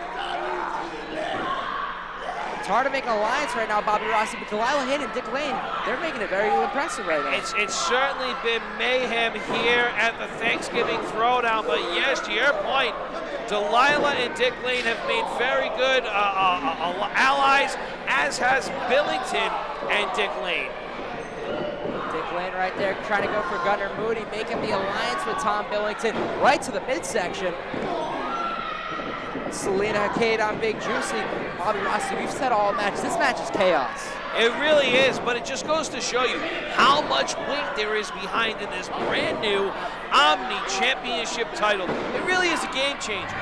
It's hard to make an alliance right now, Bobby Rossi, but Delilah Hayden and Dick Lane, they're making it very impressive right now. It's certainly been mayhem here at the Thanksgiving Throwdown, but yes, to your point, Delilah and Dick Lane have made very good allies, as has Billington and Dick Lane. Dick Lane right there trying to go for Gunnar Moody, making the alliance with Tom Billington right to the midsection. Selena Hakate on Big Juicy. Bobby Rossi, we've said all matches. This match is chaos. It really is, but it just goes to show you how much weight there is behind in this brand new Omni Championship title. It really is a game changer.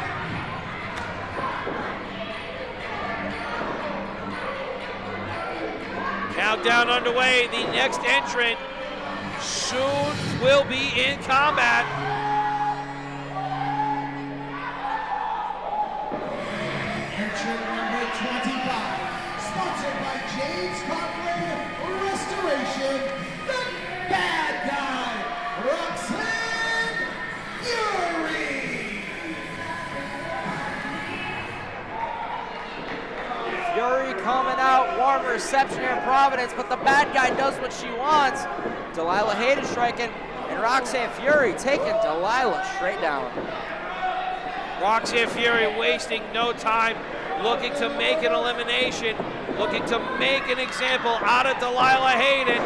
Countdown underway. The next entrant soon will be in combat. Entrant number 25, sponsored by James Cochran Restoration, the bad guy, Roxanne Fury. Fury coming out, warm reception here in Providence, but the bad guy does what she wants. Delilah Hayden striking, and Roxanne Fury taking Delilah straight down. Roxanne Fury wasting no time, looking to make an elimination, looking to make an example out of Delilah Hayden.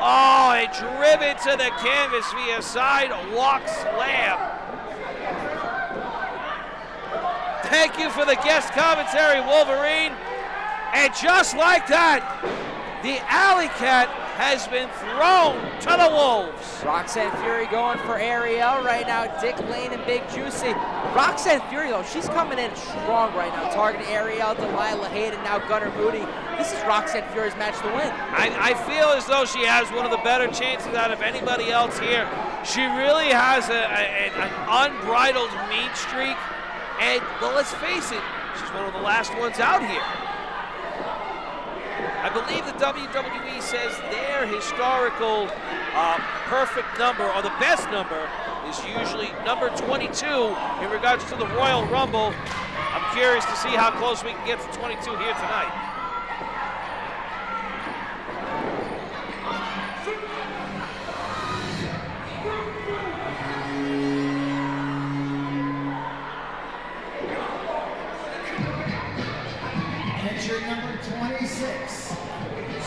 Oh, and driven to the canvas via sidewalk slam. Thank you for the guest commentary, Wolverine. And just like that, the Alley Cat has been thrown to the wolves. Roxanne Fury going for Ariel right now. Dick Lane and Big Juicy. Roxanne Fury, though, she's coming in strong right now, targeting Ariel, Delilah Hayden, now Gunnar Moody. This is Roxanne Fury's match to win. I feel as though she has one of the better chances out of anybody else here. She really has an unbridled mean streak. And, well, let's face it, she's one of the last ones out here. I believe the WWE says their historical perfect number, or the best number, is usually number 22 in regards to the Royal Rumble. I'm curious to see how close we can get to 22 here tonight. Entrant number 26,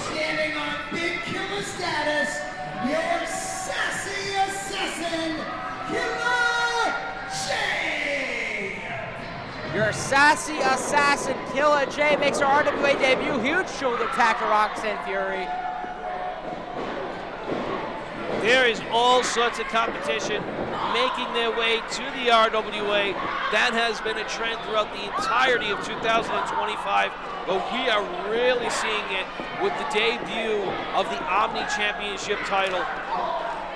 standing on Big Killer status, your sassy assassin, Killer J. Your sassy assassin, Killer J, makes her RWA debut. Huge shoulder tackle, Roxanne Fury. There is all sorts of competition making their way to the RWA. That has been a trend throughout the entirety of 2025, but we are really seeing it with the debut of the Omni Championship title.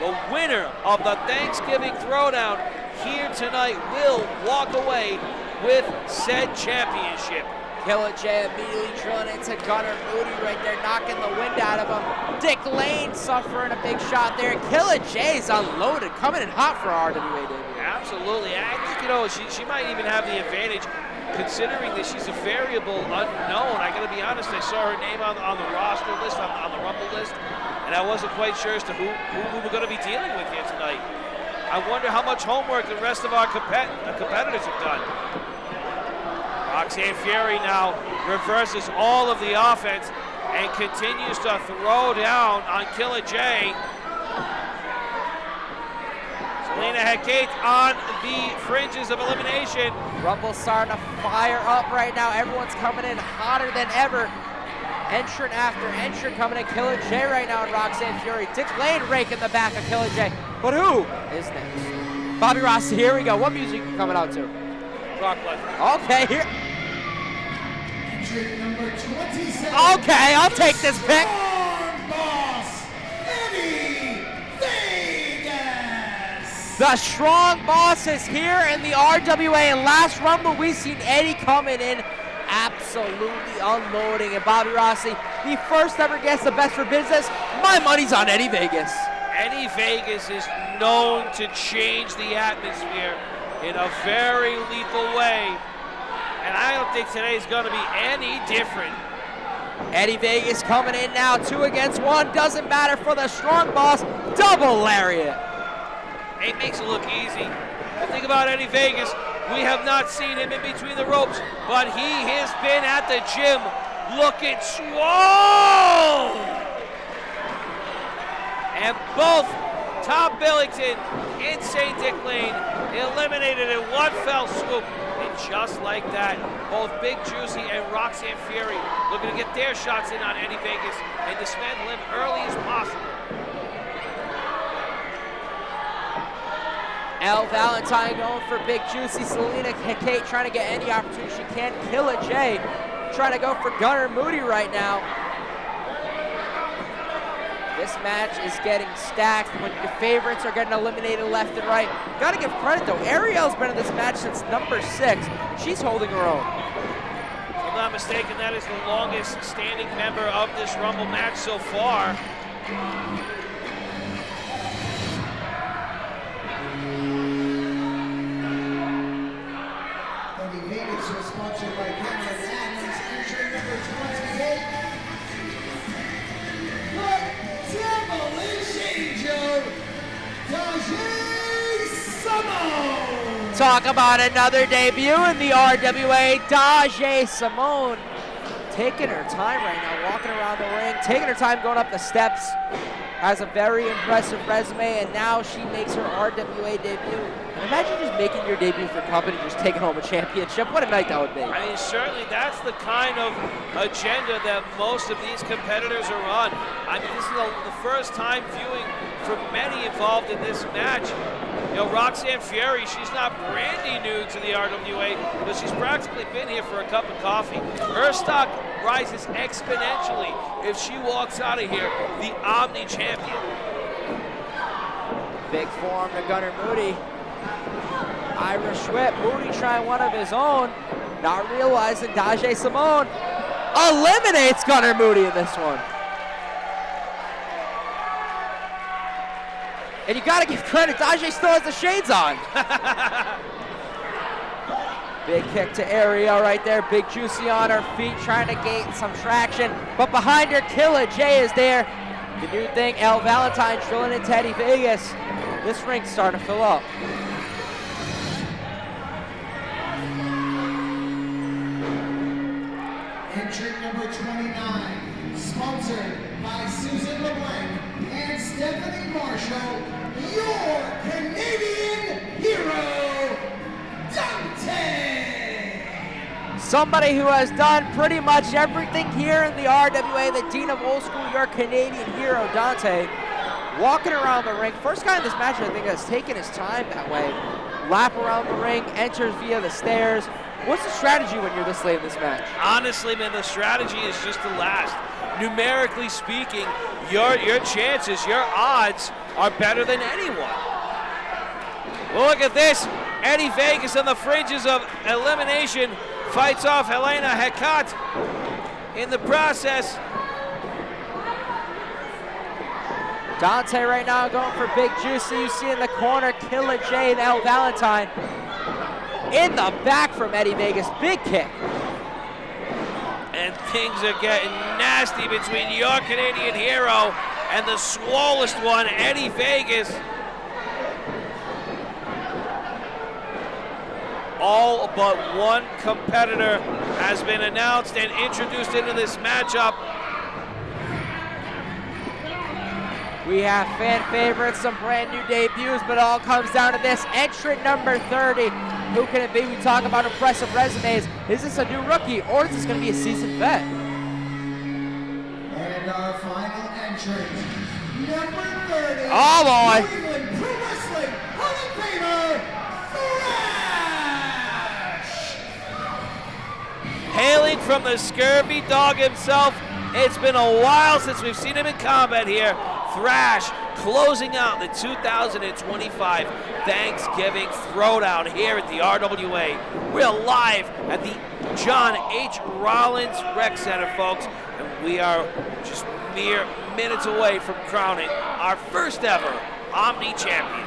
The winner of the Thanksgiving Throwdown here tonight will walk away with said championship. Killer J immediately drilling into Gunnar Moody right there, knocking the wind out of him. Dick Lane suffering a big shot there. Killer J's unloaded, coming in hot for our RWA debut. Absolutely. I think, she might even have the advantage considering that she's a variable unknown. I got to be honest, I saw her name on the roster list, on the Rumble list, and I wasn't quite sure as to who we were going to be dealing with here tonight. I wonder how much homework the rest of our competitors have done. Roxanne Fury now reverses all of the offense and continues to throw down on Killer J. Selena Hecate on the fringes of elimination. Rumble's starting to fire up right now. Everyone's coming in hotter than ever. Entrant after entrant coming in. Killer J right now and Roxanne Fury. Dick Lane raking the back of Killer J. But who is next? Bobby Rossi, here we go. What music are you coming out to? Brock Lesnar. Okay, here. Entrant number 27. Okay, I'll take this pick. Strong Boss, Eddie Vegas. The Strong Boss is here in the RWA. And last Rumble, we seen Eddie coming in absolutely unloading. And Bobby Rossi, the first ever guest, the best for business. My money's on Eddie Vegas. Eddie Vegas is known to change the atmosphere in a very lethal way. And I don't think today's going to be any different. Eddie Vegas coming in now, 2 against 1. Doesn't matter for the Strong Boss. Double lariat. It makes it look easy. But think about Eddie Vegas. We have not seen him in between the ropes, but he has been at the gym looking swole. And both Tom Billington and St. Dick Lane eliminated in one fell swoop. And just like that, both Big Juicy and Roxanne Fury looking to get their shots in on Eddie Vegas and dismantle him early as possible. Elle Valentine going for Big Juicy. Selena Kate trying to get any opportunity she can. Killer J trying to go for Gunnar Moody right now. This match is getting stacked when your favorites are getting eliminated left and right. Gotta give credit though, Ariel's been in this match since number 6. She's holding her own. If I'm not mistaken, that is the longest standing member of this Rumble match so far. Eddie Vegas was sponsored by Cameron Adams, entry number 28. Talk about another debut in the RWA, Daje Simone. Taking her time right now, walking around the ring, taking her time going up the steps. Has a very impressive resume, and now she makes her RWA debut. Imagine just making your debut for company, just taking home a championship. What a night that would be. I mean, certainly that's the kind of agenda that most of these competitors are on. I mean, this is the first time viewing for many involved in this match. You know, Roxanne Fury, she's not brandy new to the RWA, but she's practically been here for a cup of coffee. Her stock rises exponentially if she walks out of here the Omni Champion. Big forearm to Gunnar Moody. Irish whip, Moody trying one of his own, not realizing Daje Simone eliminates Gunnar Moody in this one. And you gotta give credit, Daje still has the shades on. Big kick to Ariel right there, big juicy on her feet, trying to gain some traction, but behind her, Killer J is there. The new thing, El Valentine drilling into Eddie Vegas. This ring's starting to fill up. Entry number 29, sponsored by Susan LeBlanc and Stephanie Marshall, your Canadian hero, Dante! Somebody who has done pretty much everything here in the RWA, the Dean of Old School, your Canadian hero, Dante, walking around the ring. First guy in this match, I think, has taken his time that way. Lap around the ring, enters via the stairs. What's the strategy when you're this late in this match? Honestly, man, the strategy is just to last. Numerically speaking, your chances, your odds are better than anyone. Well, look at this. Eddie Vegas on the fringes of elimination fights off Helena Hecat in the process. Dante right now going for Big Juicy. You see in the corner, Killer J and El Valentine. In the back from Eddie Vegas, big kick. And things are getting nasty between your Canadian hero and the swollest one, Eddie Vegas. All but one competitor has been announced and introduced into this matchup. We have fan favorites, some brand new debuts, but it all comes down to this. Entrant number 30. Who can it be? We talk about impressive resumes. Is this a new rookie or is this going to be a seasoned vet? And our final entrant, number 30. Oh boy. New England Pro Wrestling Hall of Famer, Thrash. Hailing from the Scurvy Dog himself, it's been a while since we've seen him in combat here. Thrash closing out the 2025 Thanksgiving Throwdown here at the RWA. We're live at the John H. Rollins Rec Center, folks, and we are just mere minutes away from crowning our first ever Omni Champion.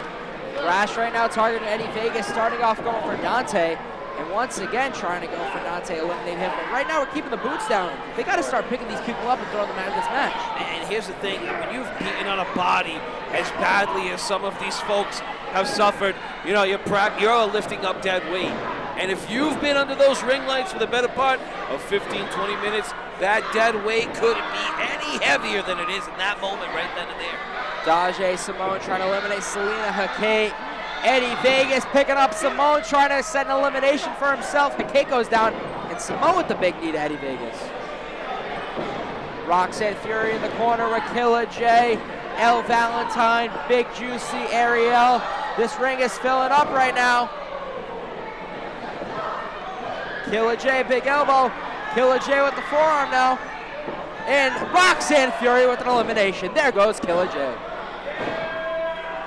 Thrash right now targeting Eddie Vegas, starting off going for Dante. And once again, trying to go for Dante, eliminate him. But right now, we're keeping the boots down. They got to start picking these people up and throwing them out of this match. And here's the thing, when you've beaten on a body as badly as some of these folks have suffered, you know, you're lifting up dead weight. And if you've been under those ring lights for the better part of 15, 20 minutes, that dead weight couldn't be any heavier than it is in that moment right then and there. Daje Simone trying to eliminate Selena Hackett. Eddie Vegas picking up Simone, trying to set an elimination for himself. Hackett goes down, and Simone with the big knee to Eddie Vegas. Roxanne Fury in the corner with Killer J, El Valentine, Big Juicy, Ariel. This ring is filling up right now. Killer J, big elbow. Killer J with the forearm now. And Roxanne Fury with an elimination. There goes Killer J.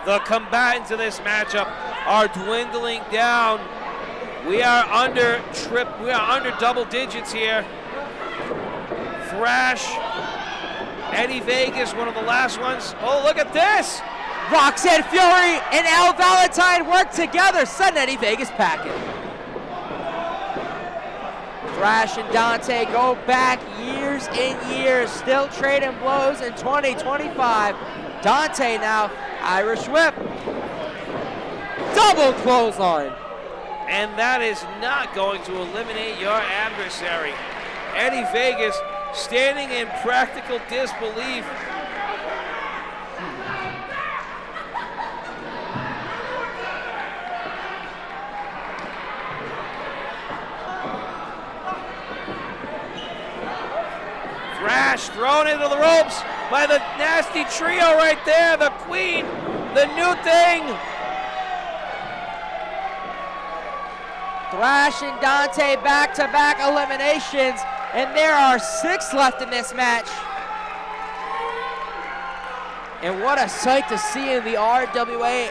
The combatants of this matchup are dwindling down. We are under double digits here. Thrash, Eddie Vegas, one of the last ones. Oh, look at this! Roxanne Fury and Al Valentine work together, send Eddie Vegas packing. Thrash and Dante go back years and years, still trading blows in 2025. Dante now, Irish whip. Double clothesline. And that is not going to eliminate your adversary. Eddie Vegas standing in practical disbelief. Thrash thrown into the ropes by the nasty trio right there. The Queen, the New Thing. Thrash and Dante back-to-back eliminations, and there are 6 left in this match. And what a sight to see in the RWA.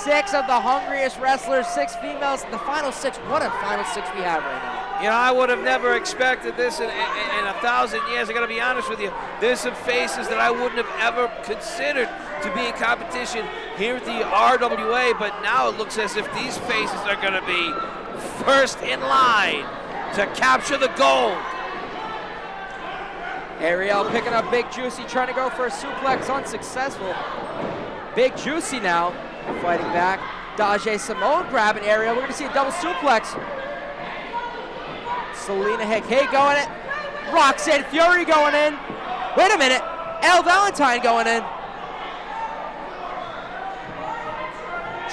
6 of the hungriest wrestlers, 6 females in the final 6. What a final 6 we have right now. You know, I would have never expected this in 1,000 years. I gotta be honest with you. There's some faces that I wouldn't have ever considered to be in competition here at the RWA, but now it looks as if these faces are gonna be first in line to capture the gold. Ariel picking up Big Juicy, trying to go for a suplex, unsuccessful. Big Juicy now fighting back. Daje Simone grabbing Ariel. We're gonna see a double suplex. Selena Hickey going in. Roxanne Fury going in. Wait a minute. Elle Valentine going in.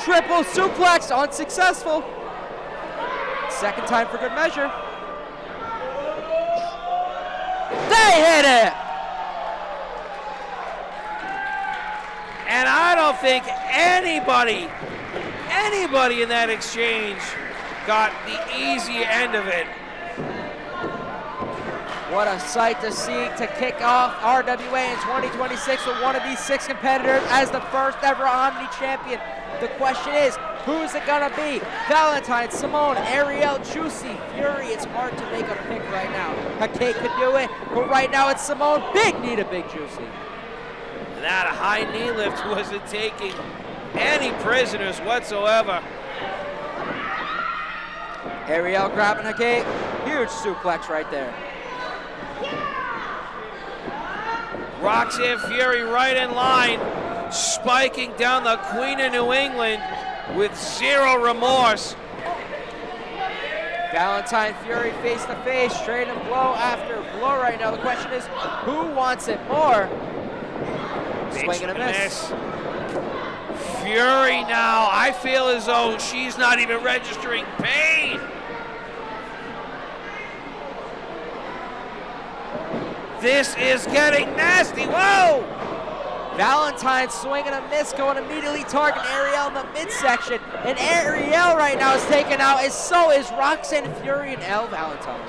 Triple suplex, unsuccessful. Second time for good measure. They hit it! And I don't think anybody in that exchange got the easy end of it. What a sight to see to kick off RWA in 2026 with one of these 6 competitors as the first ever Omni Champion. The question is, who's it gonna be? Valentine, Simone, Ariel, Juicy, Fury. It's hard to make a pick right now. Hickey could do it, but right now it's Simone. Big knee to Big Juicy. That high knee lift wasn't taking any prisoners whatsoever. Ariel grabbing Hickey. Huge suplex right there. Roxanne Fury right in line, spiking down the Queen of New England with 0 remorse. Valentine Fury face to face, trading blow after blow right now. The question is, who wants it more? Swing and a miss. Fury now, I feel as though she's not even registering pain. This is getting nasty, whoa! Valentine swinging a miss, going immediately targeting Ariel in the midsection. And Ariel right now is taken out, and so is Roxanne Fury and Elle Valentine.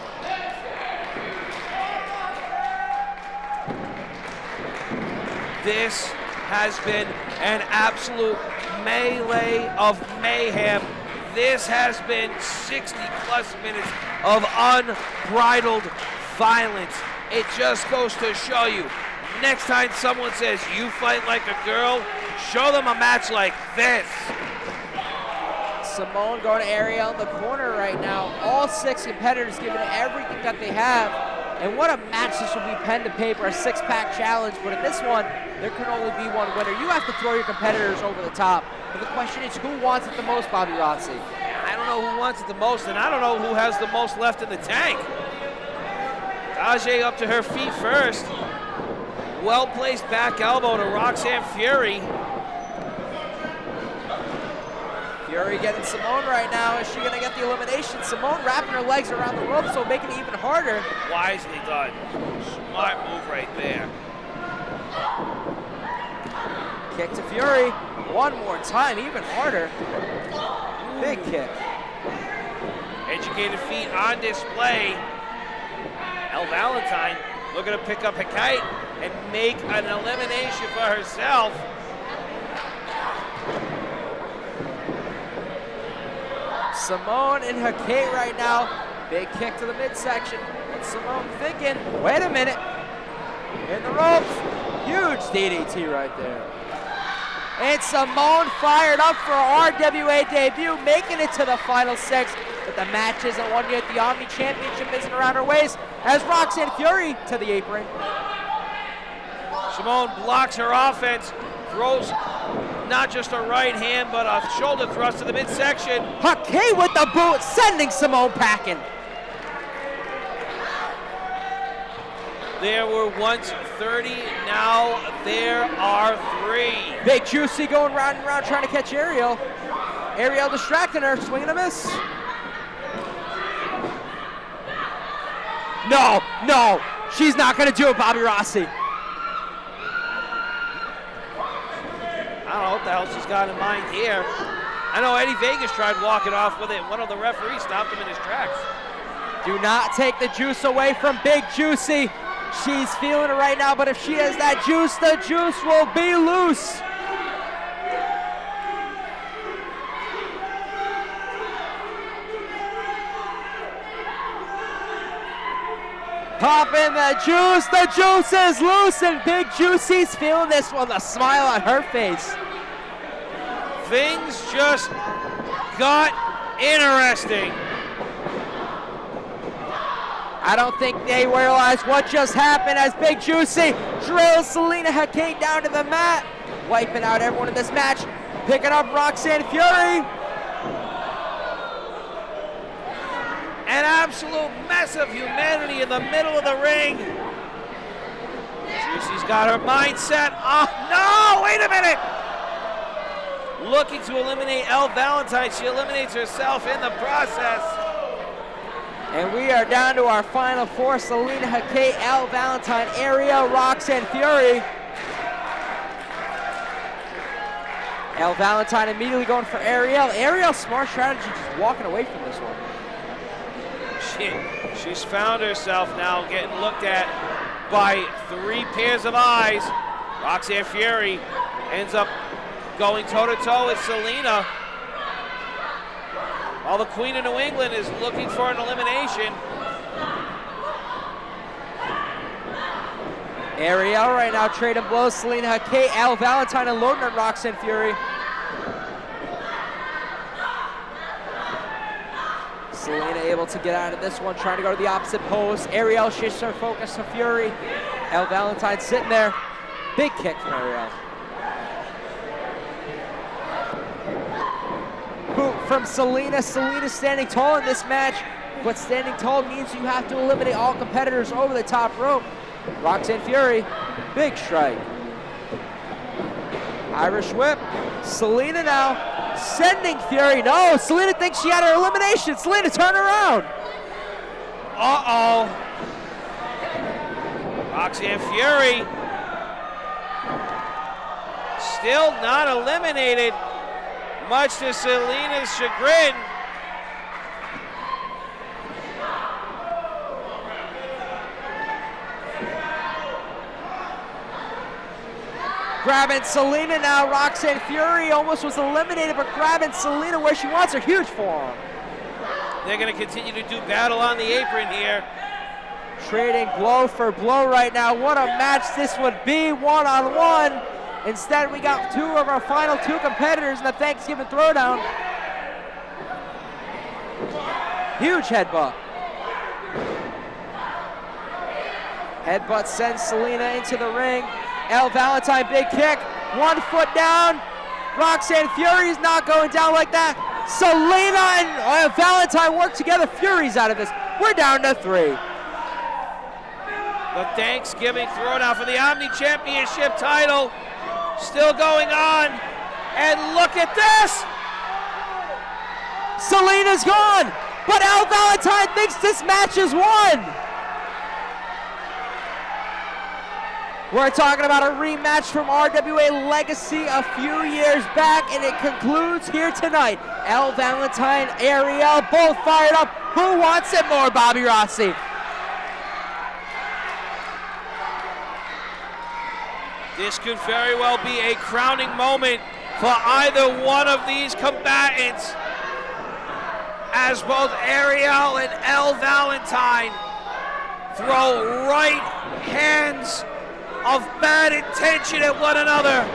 This has been an absolute melee of mayhem. This has been 60+ minutes of unbridled violence. It just goes to show you, next time someone says you fight like a girl, show them a match like this. Simone going to Ariel in the corner right now. All 6 competitors giving it everything that they have. And what a match this will be, pen to paper, a 6-pack challenge. But in this one, there can only be one winner. You have to throw your competitors over the top. But the question is, who wants it the most, Bobby Rossi? I don't know who wants it the most, and I don't know who has the most left in the tank. Daje up to her feet first. Well-placed back elbow to Roxanne Fury. Fury getting Simone right now. Is she gonna get the elimination? Simone wrapping her legs around the rope, so making it even harder. Wisely done. Smart move right there. Kick to Fury. One more time, even harder. Big kick. Educated feet on display. Elle Valentine looking to pick up Hikite and make an elimination for herself. Simone and Hikate right now. Big kick to the midsection. And Simone thinking, wait a minute. In the ropes. Huge DDT right there. And Simone fired up for her RWA debut, making it to the final 6. But the match isn't won yet. The Omni Championship isn't around her waist. As Roxanne Fury to the apron. Simone blocks her offense, throws not just a right hand, but a shoulder thrust to the midsection. Hikate with the boot, sending Simone packing. There were once 30, now there are 3. Big Juicy going round and round trying to catch Ariel. Ariel distracting her, swinging a miss. No, no, she's not gonna do it, Bobby Rossi. I don't know what the hell she's got in mind here. I know Eddie Vegas tried walking off with it. One of the referees stopped him in his tracks. Do not take the juice away from Big Juicy. She's feeling it right now, but if she has that juice, the juice will be loose. Popping the juice is loose, and Big Juicy's feeling this one, a smile on her face. Things just got interesting. I don't think they realize what just happened as Big Juicy drills Selena Hikate down to the mat, wiping out everyone in this match, picking up Roxanne Fury. An absolute mess of humanity in the middle of the ring. Juicy's got her mindset off. No, wait a minute. Looking to eliminate Elle Valentine. She eliminates herself in the process. And we are down to our final 4, Selena Hikate, Elle Valentine, Ariel, Roxanne Fury. Elle Valentine immediately going for Ariel. Ariel, smart strategy, just walking away from this one. She's found herself now getting looked at by 3 pairs of eyes. Roxanne Fury ends up going toe-to-toe with Selena, while the Queen of New England is looking for an elimination. Ariel right now trading blows. Selena Hikate, Elle Valentine unloading on Roxanne Fury. Selena able to get out of this one, trying to go to the opposite post. Ariel shifts her focus to Fury. Elle Valentine sitting there. Big kick from Ariel. Boot from Selena. Selena standing tall in this match, but standing tall means you have to eliminate all competitors over the top rope. Roxanne Fury, big strike. Irish whip. Selena now sending Fury. No, Selena thinks she had her elimination. Selena, turn around. Uh-oh. Roxanne Fury still not eliminated, much to Selena's chagrin. Grabbing Selena now. Roxanne Fury almost was eliminated, but grabbing Selena where she wants her. Huge forearm. They're going to continue to do battle on the apron here. Trading blow for blow right now. What a match this would be, one-on-one. Instead, we got 2 of our final 2 competitors in the Thanksgiving Throwdown. Huge headbutt. Headbutt sends Selena into the ring. Elle Valentine, big kick. 1 foot down. Roxanne Fury's not going down like that. Selena and Valentine work together. Fury's out of this. We're down to 3. The Thanksgiving Throwdown for the Omni Championship title still going on. And look at this. Selena's gone, but Elle Valentine thinks this match is won. We're talking about a rematch from RWA Legacy a few years back, and it concludes here tonight. Elle Valentine, Ariel, both fired up. Who wants it more, Bobby Rossi? This could very well be a crowning moment for either one of these combatants, as both Ariel and Elle Valentine throw right hands of bad intention at one another.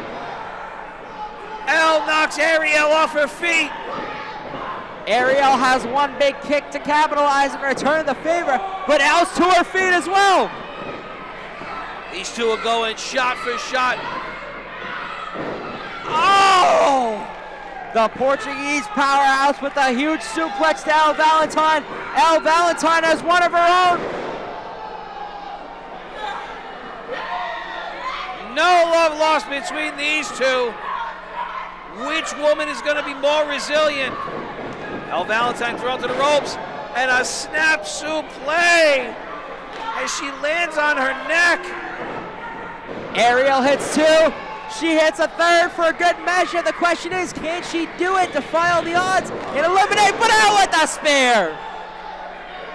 Elle knocks Ariel off her feet. Ariel has one big kick to capitalize and return the favor, but Elle's to her feet as well. These two are going shot for shot. Oh! The Portuguese powerhouse with a huge suplex to Elle Valentine. Elle Valentine has one of her own. No love lost between these two. Which woman is going to be more resilient? Elle Valentine thrown to the ropes, and a snap suplex as she lands on her neck. Ariel hits two. She hits a third for a good measure. The question is, can she do it to final the odds and eliminate, but out with a spear?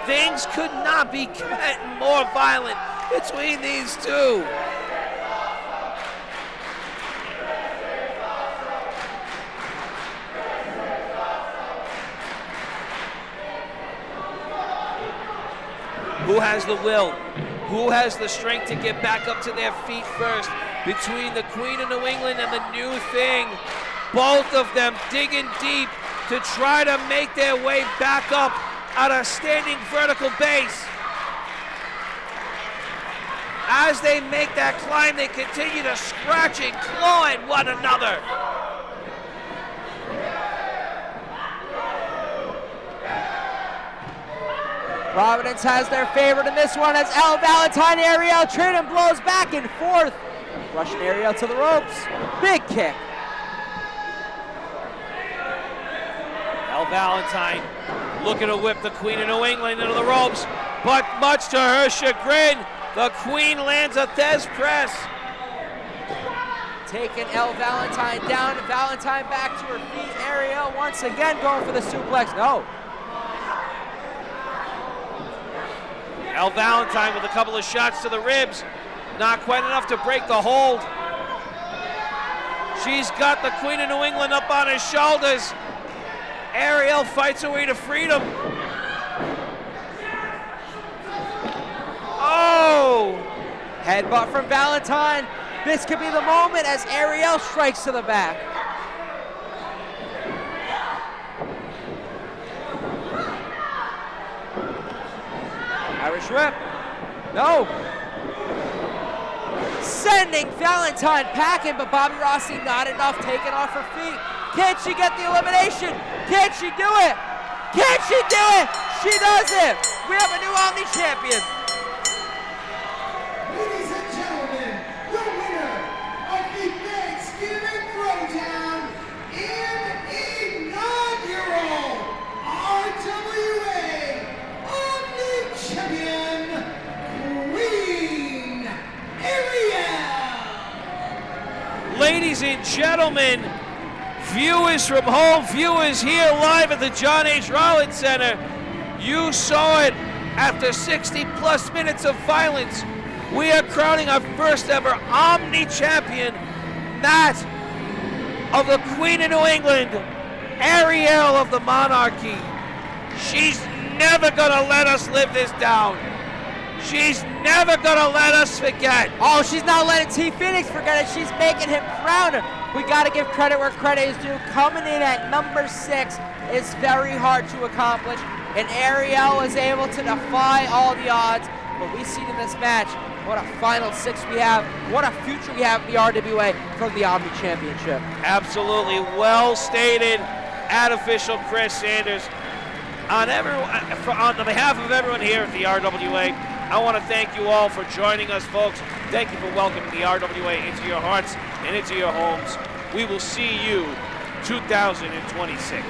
Things could not be getting more violent between these two. Who has the will? Who has the strength to get back up to their feet first? Between the Queen of New England and the New Thing, both of them digging deep to try to make their way back up at a standing vertical base. As they make that climb, they continue to scratch and claw at one another. Providence has their favorite in this one as Elle Valentine and Ariel trading blows back and forth. Rushing Ariel to the ropes. Big kick. Elle Valentine looking to whip the Queen of New England into the ropes, but much to her chagrin, the Queen lands a Thez press. Taking Elle Valentine down, and Valentine back to her feet. Ariel once again going for the suplex. No. Elle Valentine with a couple of shots to the ribs. Not quite enough to break the hold. She's got the Queen of New England up on her shoulders. Ariel fights her way to freedom. Oh! Headbutt from Valentine. This could be the moment as Ariel strikes to the back. Irish whip. No. Sending Valentine packing, but Bobby Rossi not enough, taken off her feet. Can she get the elimination? Can she do it? Can she do it? She does it. We have a new Omni Champion. Ladies and gentlemen, the winner of the Thanksgiving Throwdown and inaugural RWA Omni Champion, Queen Ariel. Ladies and gentlemen, viewers from home, viewers here live at the John H. Rollins Center, you saw it. After 60 plus minutes of violence, we are crowning our first ever Omni Champion, that of the Queen of New England, Ariel of the Monarchy. She's never gonna let us live this down. She's never gonna let us forget. Oh, she's not letting T. Phoenix forget it. She's making him prouder. We gotta give credit where credit is due. Coming in at number 6 is very hard to accomplish, and Ariel was able to defy all the odds. But we see in this match, what a final 6 we have, what a future we have in the RWA from the Omni Championship. Absolutely well stated at official Chris Sanders. On behalf of everyone here at the RWA, I want to thank you all for joining us, folks. Thank you for welcoming the RWA into your hearts and into your homes. We will see you 2026.